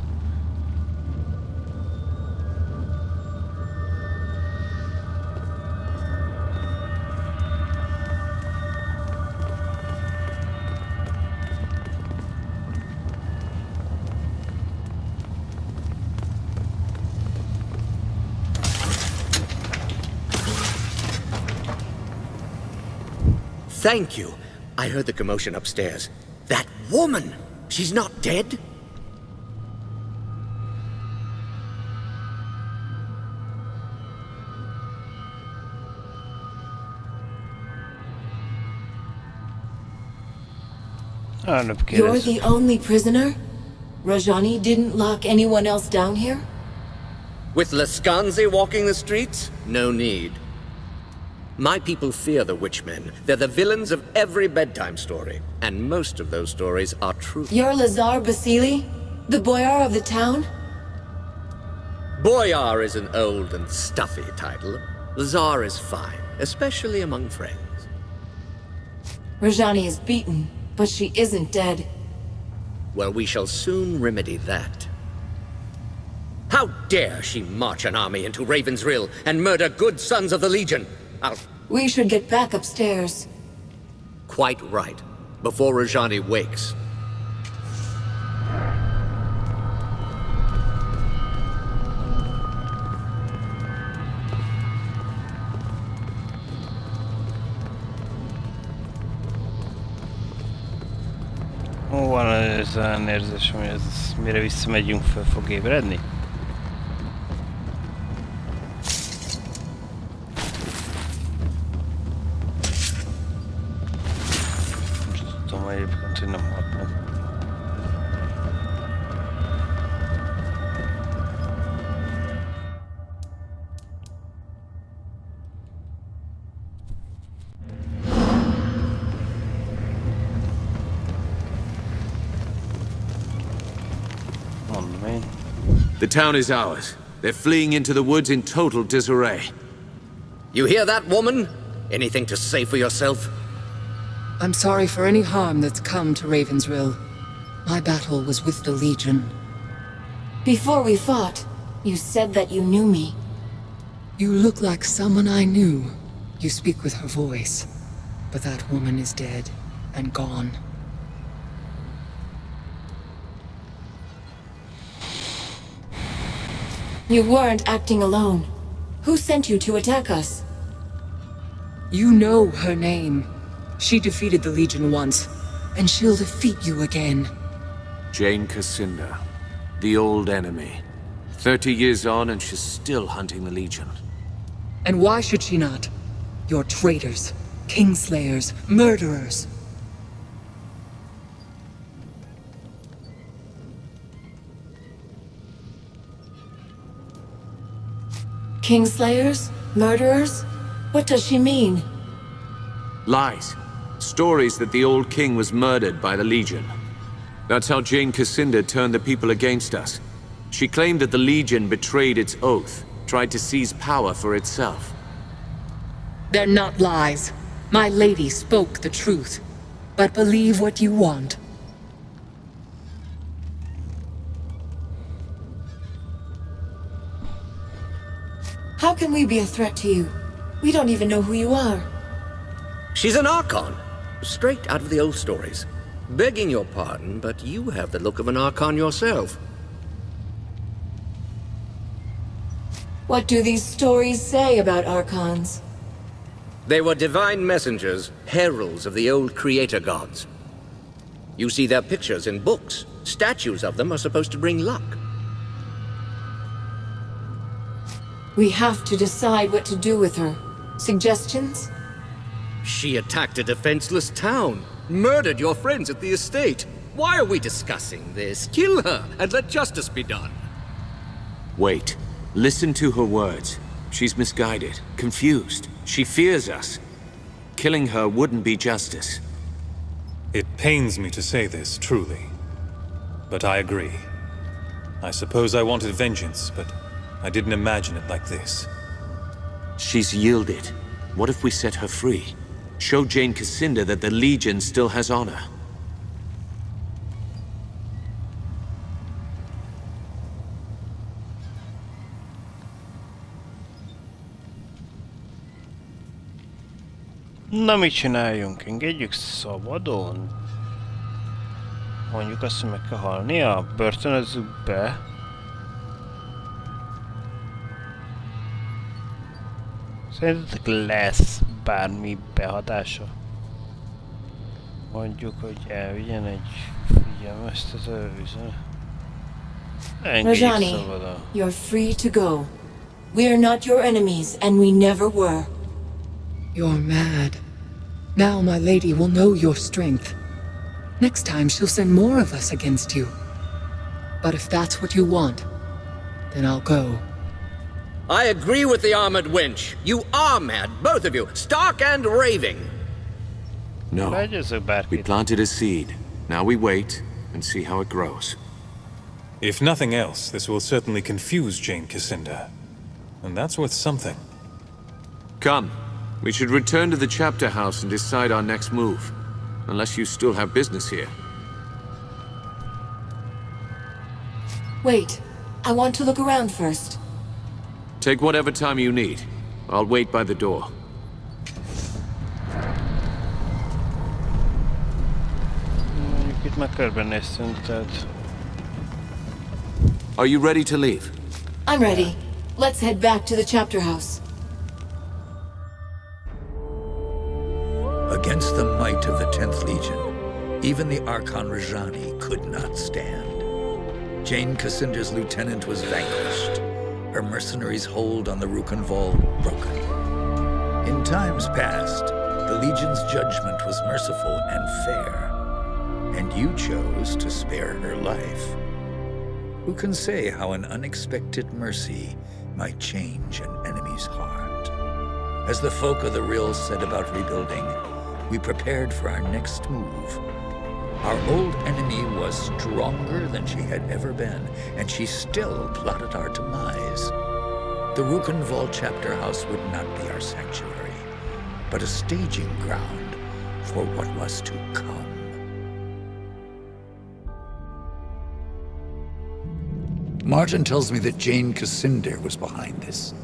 Thank you. I heard the commotion upstairs. That woman! She's not dead? You're the only prisoner? Rajani didn't lock anyone else down here? With Laskanzi walking the streets? No need. My people fear the witchmen. They're the villains of every bedtime story. And most of those stories are true. You're Lazar Basili? The boyar of the town? Boyar is an old and stuffy title. Lazar is fine, especially among friends. Rajani is beaten, but she isn't dead. Well, we shall soon remedy that. How dare she march an army into Ravensrill and murder good sons of the Legion? We should get back upstairs. Quite right. Before Rajani wakes. Van ez olyan érzésem, hogy ez mire visszamegyünk fel fog ébredni? Most tudom egyébként, hogy nem halt meg. The town is ours. They're fleeing into the woods in total disarray. You hear that, woman? Anything to say for yourself? I'm sorry for any harm that's come to Ravensrill. My battle was with the Legion. Before we fought, you said that you knew me. You look like someone I knew. You speak with her voice. But that woman is dead and gone. You weren't acting alone. Who sent you to attack us? You know her name. She defeated the Legion once, and she'll defeat you again. Jane Cassinda, the old enemy. 30 years on and she's still hunting the Legion. And why should she not? You're traitors, kingslayers, murderers. Kingslayers? Murderers? What does she mean? Lies. Stories that the old king was murdered by the Legion. That's how Jane Cassinda turned the people against us. She claimed that the Legion betrayed its oath, tried to seize power for itself. They're not lies. My lady spoke the truth. But believe what you want. How can we be a threat to you? We don't even know who you are. She's an Archon. Straight out of the old stories. Begging your pardon, but you have the look of an Archon yourself. What do these stories say about Archons? They were divine messengers, heralds of the old creator gods. You see their pictures in books. Statues of them are supposed to bring luck. We have to decide what to do with her. Suggestions? She attacked a defenseless town, murdered your friends at the estate. Why are we discussing this? Kill her and let justice be done. Wait. Listen to her words. She's misguided, confused. She fears us. Killing her wouldn't be justice. It pains me to say this, truly. But I agree. I suppose I wanted vengeance, but I didn't imagine it like this. She's yielded. What if we set her free? Show Jane Cassinda that the Legion still has honor. Na, mit csináljunk? Engedjük szabadon? Mondjuk azt, hogy meg kell halnia? Börtönözzük be? Szerintetek lesz bármi behatása? Mondjuk, hogy elvigyen egy figyelmeztető üzenet. Engedjük Rajani, szabadon. you're free to go. We're not your enemies, and we never were. You're mad. Now my lady will know your strength. Next time she'll send more of us against you. But if that's what you want, then I'll go. I agree with the armored wench. You are mad, both of you, stark and raving. No. We planted a seed. Now we wait and see how it grows. If nothing else, this will certainly confuse Jane Cassinda. And that's worth something. Come. We should return to the chapter house and decide our next move. Unless you still have business here. Wait, I want to look around first. Take whatever time you need. I'll wait by the door. Itt már körbenéztünk, tehát... Are you ready to leave? I'm ready. Let's head back to the chapter house. Against the might of the 10th Legion, even the Archon Rajani could not stand. Jane Cassinder's lieutenant was vanquished, her mercenaries' hold on the Rukenval broken. In times past, the Legion's judgment was merciful and fair, and you chose to spare her life. Who can say how an unexpected mercy might change an enemy's heart? As the folk of the Rill said about rebuilding, we prepared for our next move. Our old enemy was stronger than she had ever been, and she still plotted our demise. The Rukenval chapter house would not be our sanctuary, but a staging ground for what was to come. Martin tells me that Jane Cassinder was behind this.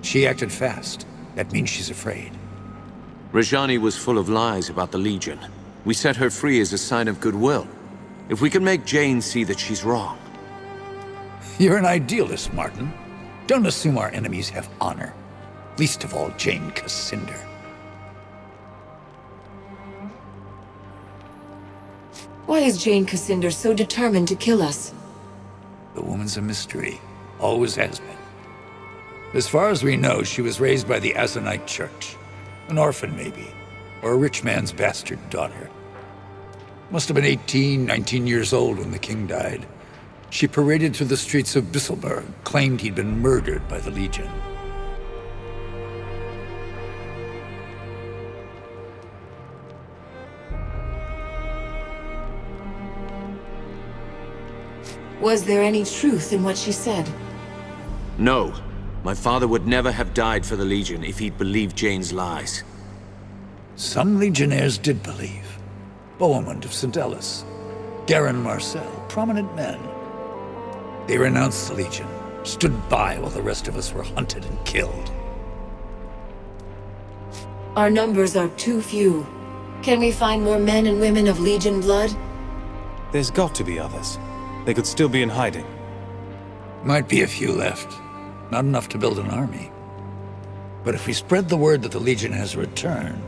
She acted fast. That means she's afraid. Rajani was full of lies about the Legion. We set her free as a sign of goodwill. If we can make Jane see that she's wrong. You're an idealist, Martin. Don't assume our enemies have honor. Least of all, Jane Cassinder. Why is Jane Cassinder so determined to kill us? The woman's a mystery. Always has been. As far as we know, she was raised by the Azanite Church. An orphan, maybe. Or a rich man's bastard daughter. Must have been 18, 19 years old when the king died. She paraded through the streets of Bisselberg, claimed he'd been murdered by the Legion. Was there any truth in what she said? No. My father would never have died for the Legion if he'd believed Jane's lies. Some legionnaires did believe. Bohemond of St. Ellis, Garin Marcel, prominent men. They renounced the Legion, stood by while the rest of us were hunted and killed. Our numbers are too few. Can we find more men and women of Legion blood? There's got to be others. They could still be in hiding. Might be a few left. Not enough to build an army. But if we spread the word that the Legion has returned,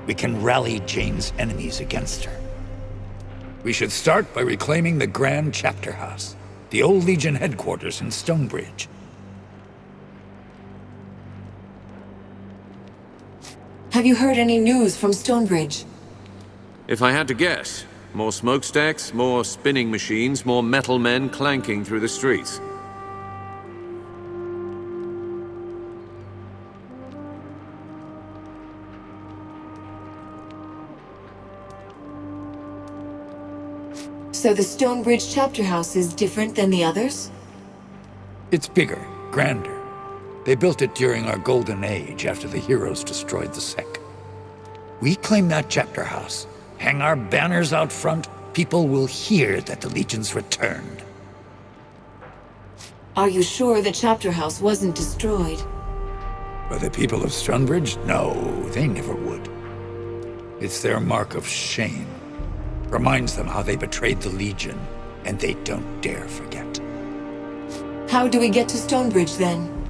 we can rally Jane's enemies against her. We should start by reclaiming the Grand Chapter House, the old Legion headquarters in Stonebridge. Have you heard any news from Stonebridge? If I had to guess, more smokestacks, more spinning machines, more metal men clanking through the streets. So the Stonebridge chapter house is different than the others? It's bigger, grander. They built it during our golden age after the heroes destroyed the Sec. We claim that chapter house, hang our banners out front, people will hear that the Legion's returned. Are you sure the chapter house wasn't destroyed? By the people of Stonebridge? No, they never would. It's their mark of shame. Reminds them how they betrayed the Legion, and they don't dare forget. How do we get to Stonebridge, then?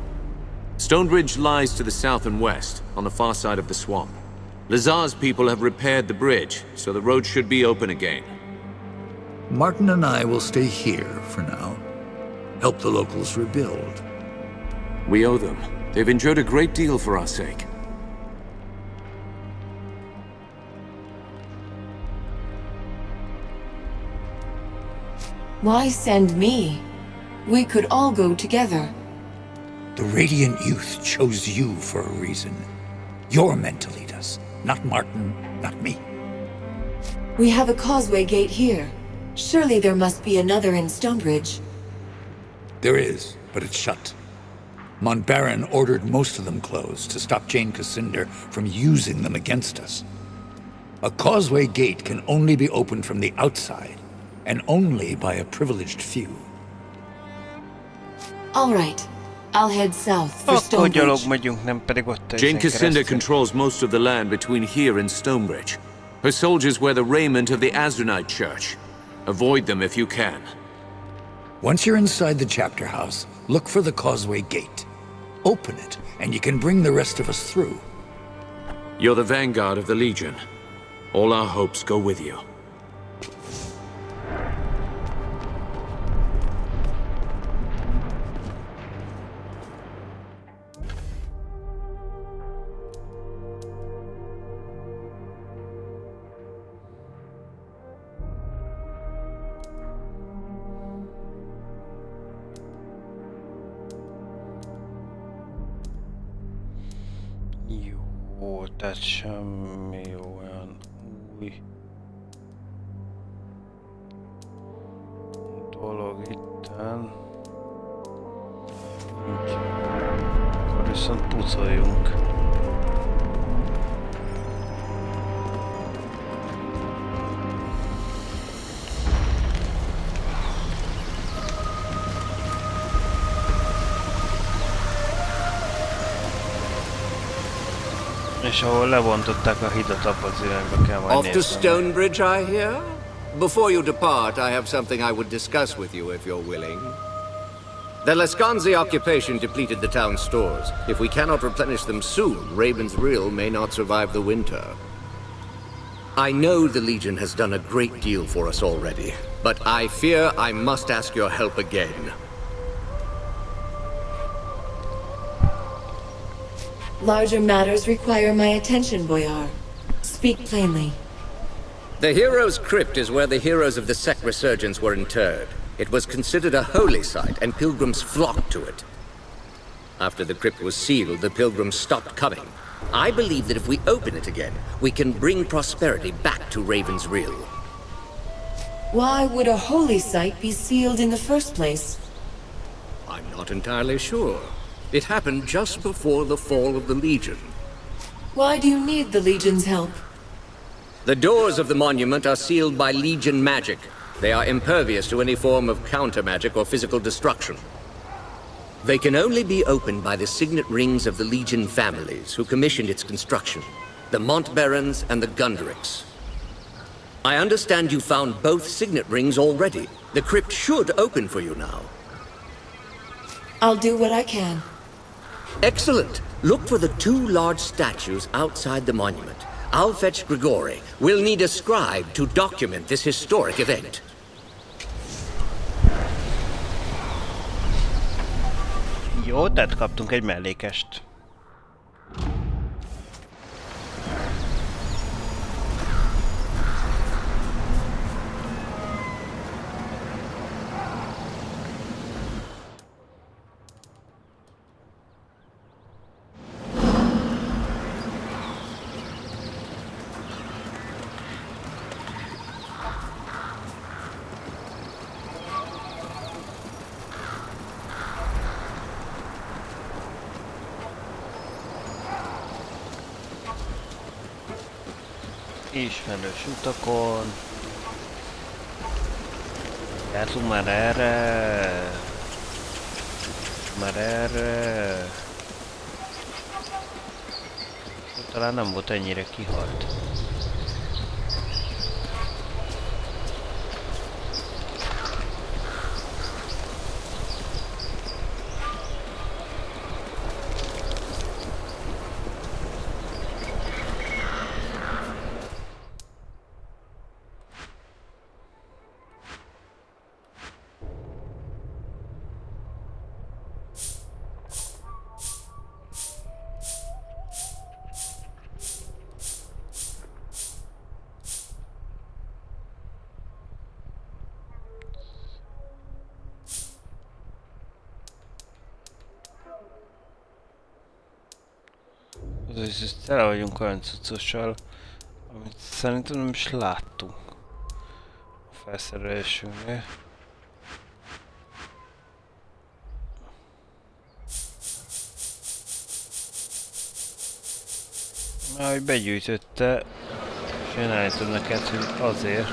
Stonebridge lies to the south and west, on the far side of the swamp. Lazar's people have repaired the bridge, so the road should be open again. Martin and I will stay here for now. Help the locals rebuild. We owe them. They've endured a great deal for our sake. Why send me? We could all go together. The Radiant Youth chose you for a reason. You're meant to lead us, not Martin, not me. We have a causeway gate here. Surely there must be another in Stonebridge. There is, but it's shut. Montbaron ordered most of them closed to stop Jane Cassinder from using them against us. A causeway gate can only be opened from the outside, and only by a privileged few. All right. I'll head south for Akkor gyalog Stonebridge. megyünk, nem pedig ott Jane ezen Cassandra keresztül. controls most of the land between here and Stonebridge. Her soldiers wear the raiment of the Azranite Church. Avoid them if you can. Once you're inside the chapter house, look for the causeway gate. Open it, and you can bring the rest of us through. You're the vanguard of the Legion. All our hopes go with you. Jó, tehát semmi olyan új dolog itten. Nincs. Akkor viszont pucoljunk. És ahol levontották a hidat, abba az irányba kell majd Off to néznem. Stonebridge, I hear? Before you depart, I have something I would discuss with you if you're willing. The Lascanzi occupation depleted the town's stores. If we cannot replenish them soon, Raven's Rill may not survive the winter. I know the Legion has done a great deal for us already, but I fear I must ask your help again. Larger matters require my attention, Boyar. Speak plainly. The Heroes' Crypt is where the heroes of the sect resurgence were interred. It was considered a holy site, and pilgrims flocked to it. After the crypt was sealed, the pilgrims stopped coming. I believe that if we open it again, we can bring prosperity back to Raven's Rill. Why would a holy site be sealed in the first place? I'm not entirely sure. It happened just before the fall of the Legion. Why do you need the Legion's help? The doors of the monument are sealed by Legion magic. They are impervious to any form of counter-magic or physical destruction. They can only be opened by the signet rings of the Legion families who commissioned its construction, the Montbarons and the Gundricks. I understand you found both signet rings already. The crypt should open for you now. I'll do what I can. Excellent. Look for the two large statues outside the monument. I'll fetch Grigori. We'll need a scribe to document this historic event. Jó, tehát kaptunk egy mellékest. Ismerős utakon. Jártunk már erre. Már erre. Talán nem volt ennyire kihalt. Azaz, tele vagyunk olyan cuccossal, amit szerintem nem is láttunk a felszerelésünknél. Ahogy begyűjtötte, és én állítom neked, hogy azért,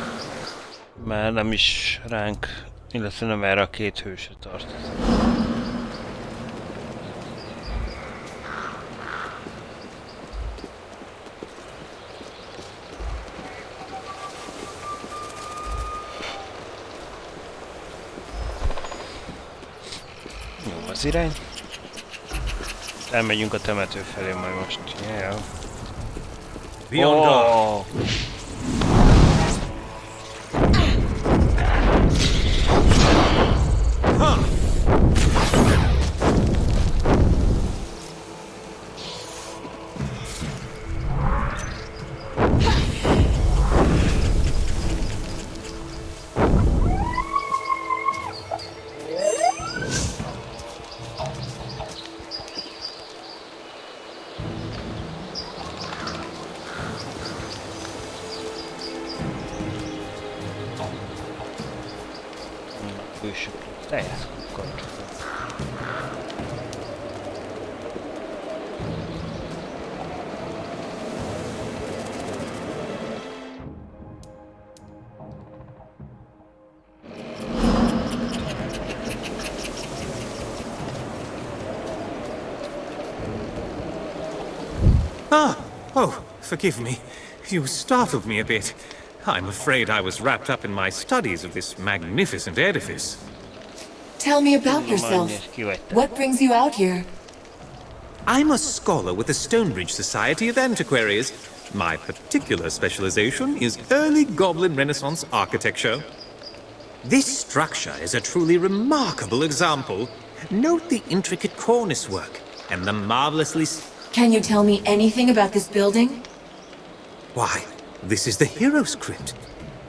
mert nem is ránk, illetve nem erre a két hősre tartozik. Jó az irány. Elmegyünk a temető felé majd most. Yeah. Be on guard. Oh, forgive me. You startled me a bit. I'm afraid I was wrapped up in my studies of this magnificent edifice. Tell me about yourself. What brings you out here? I'm a scholar with the Stonebridge Society of Antiquaries. My particular specialization is early Goblin Renaissance architecture. This structure is a truly remarkable example. Note the intricate cornice work and the marvelously... Can you tell me anything about this building? Why, this is the Hero's Crypt.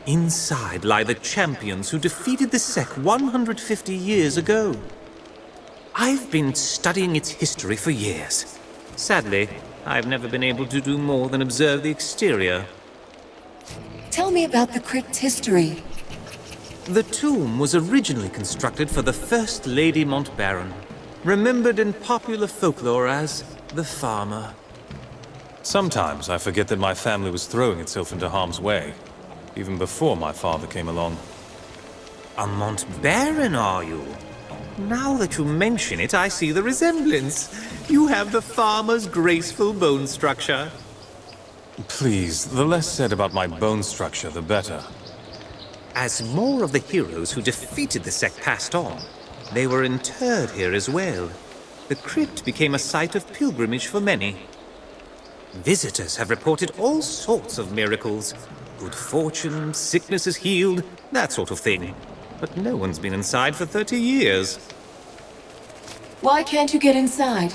Inside lie the champions who defeated the Sec 150 years ago. I've been studying its history for years. Sadly, I've never been able to do more than observe the exterior. Tell me about the crypt's history. The tomb was originally constructed for the First Lady Montbaron, remembered in popular folklore as the Farmer. Sometimes I forget that my family was throwing itself into harm's way, even before my father came along. A Montbaron, are you? Now that you mention it, I see the resemblance. You have the Farmer's graceful bone structure. Please, the less said about my bone structure, the better. As more of the heroes who defeated the sect passed on, they were interred here as well. The crypt became a site of pilgrimage for many. Visitors have reported all sorts of miracles. Good fortune, sicknesses healed, that sort of thing. But no one's been inside for 30 years. Why can't you get inside?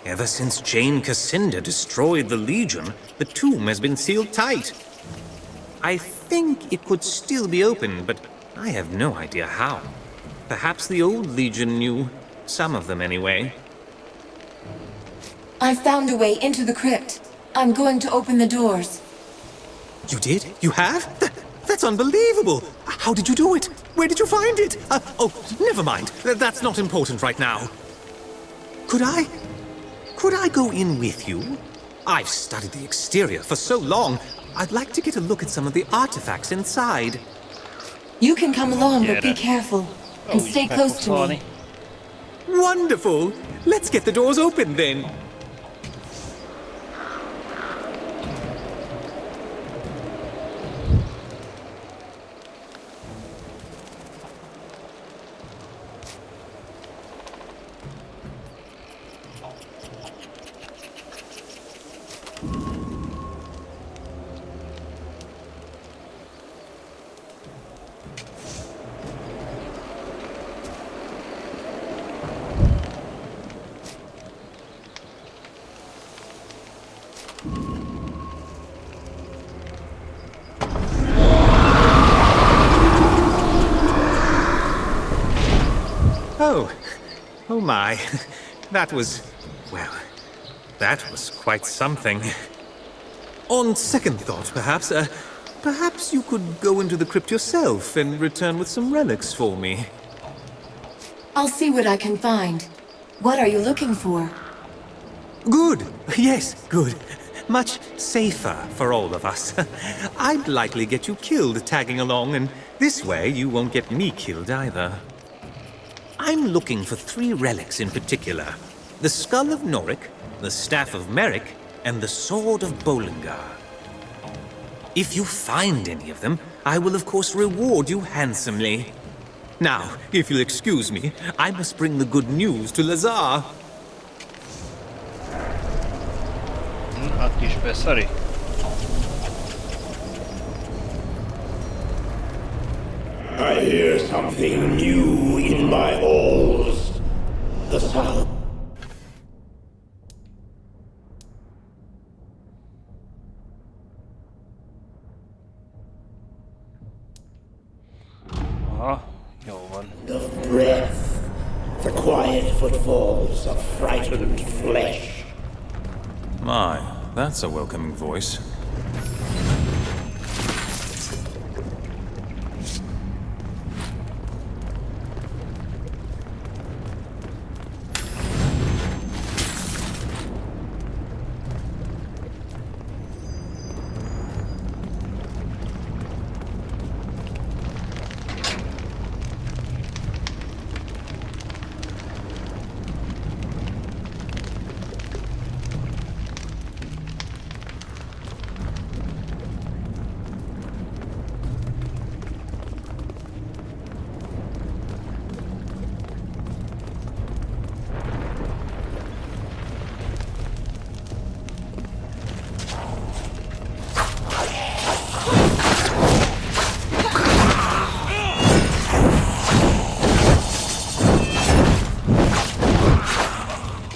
Ever since Jane Cassinda destroyed the Legion, the tomb has been sealed tight. I think it could still be open, but I have no idea how. Perhaps the old Legion knew. Some of them, anyway. I found a way into the crypt. I'm going to open the doors. You did? You have? That's unbelievable! How did you do it? Where did you find it? Oh, never mind. That's not important right now. Could I go in with you? I've studied the exterior for so long. I'd like to get a look at some of the artifacts inside. You can come along, but be careful. And stay close to me. Wonderful! Let's get the doors open then. Oh my. That was quite something. On second thought, perhaps you could go into the crypt yourself and return with some relics for me. I'll see what I can find. What are you looking for? Good. Yes, good. Much safer for all of us. I'd likely get you killed tagging along, and this way you won't get me killed either. I'm looking for 3 relics in particular. The Skull of Noric, the Staff of Merrick, and the Sword of Bollingar. If you find any of them, I will of course reward you handsomely. Now, if you'll excuse me, I must bring the good news to Lazar. A kis beszari. I hear something new in my halls. The sound. Aha, jó van. Of breath. The quiet footfalls of frightened flesh. My, that's a welcoming voice.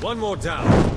One more down.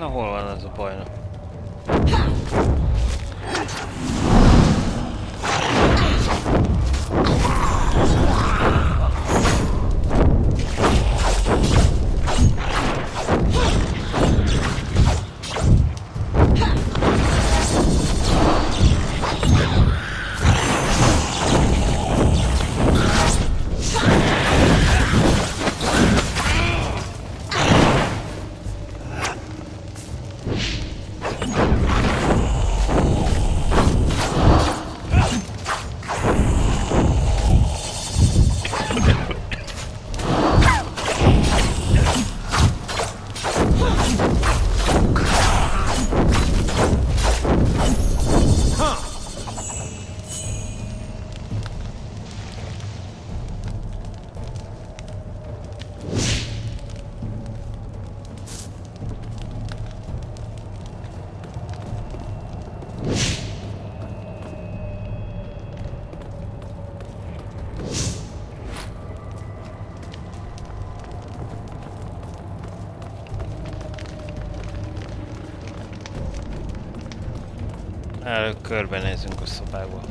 Na hol van ez a bajnok? Körbenézünk a szobába.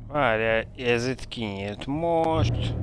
Várjál, ez itt kinyílt most.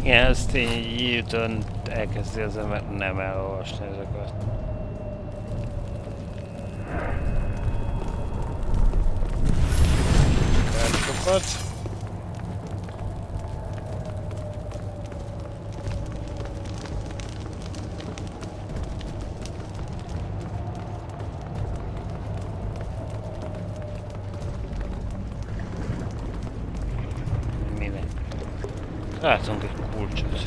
Igen, ezt így jutón elkezdi az ember nem elolvasni ezeket. Kártyokat. Látunk egy kulcsot.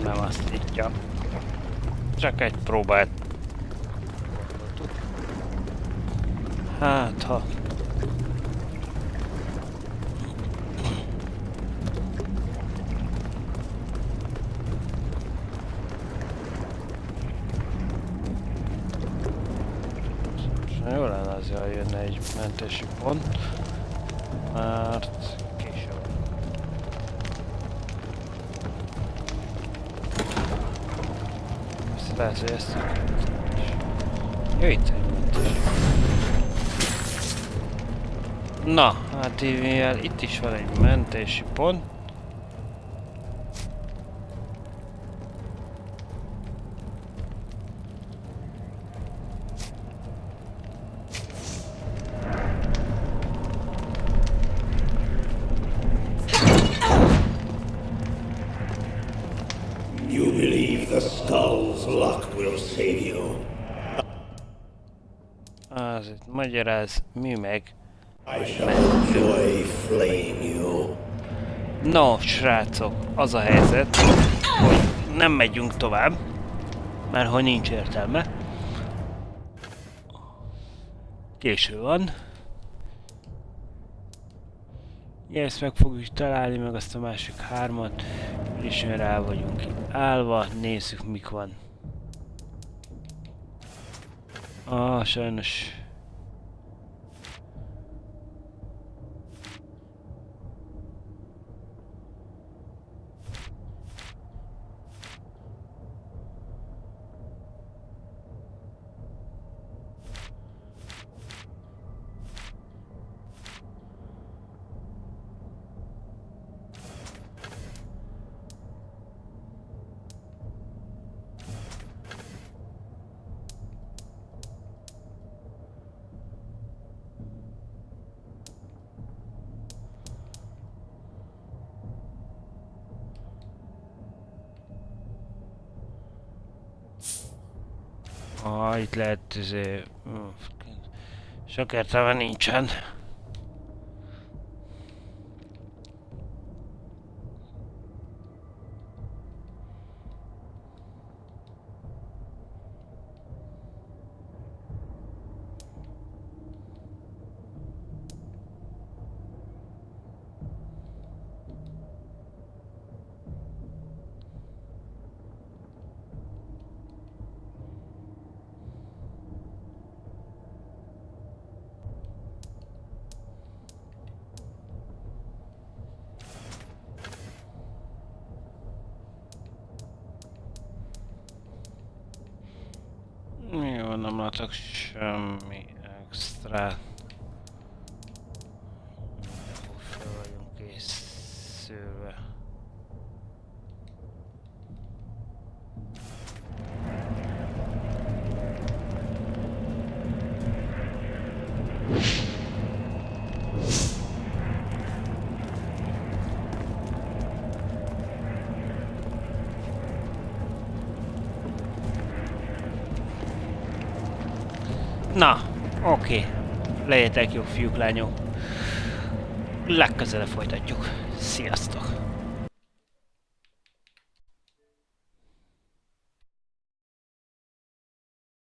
Nem azt hitja. Csak egy próbát. Hát ha. Jó lenne azért, ha jönne egy mentési pont. Mert később. Lehet, hogy ezt jó, itt egy mentés. Na, hát mivel itt is van egy mentési pont. You believe the skull's luck will save you. Az itt magyaráz, mi meg. I shall enjoy flaying you. No, srácok, az a helyzet, hogy nem megyünk tovább, mert hogy nincs értelme. Késő van. Ezt meg fogjuk találni, meg azt a másik hármat, és rá vagyunk állva, nézzük mik van. Sajnos. Itt lehet, sok értelme nincsen. Jó, nem látok semmi extra. Fel vagyunk készülve. Na, oké. Legyetek jó fiúk, lányok. Legközelebb folytatjuk. Sziasztok!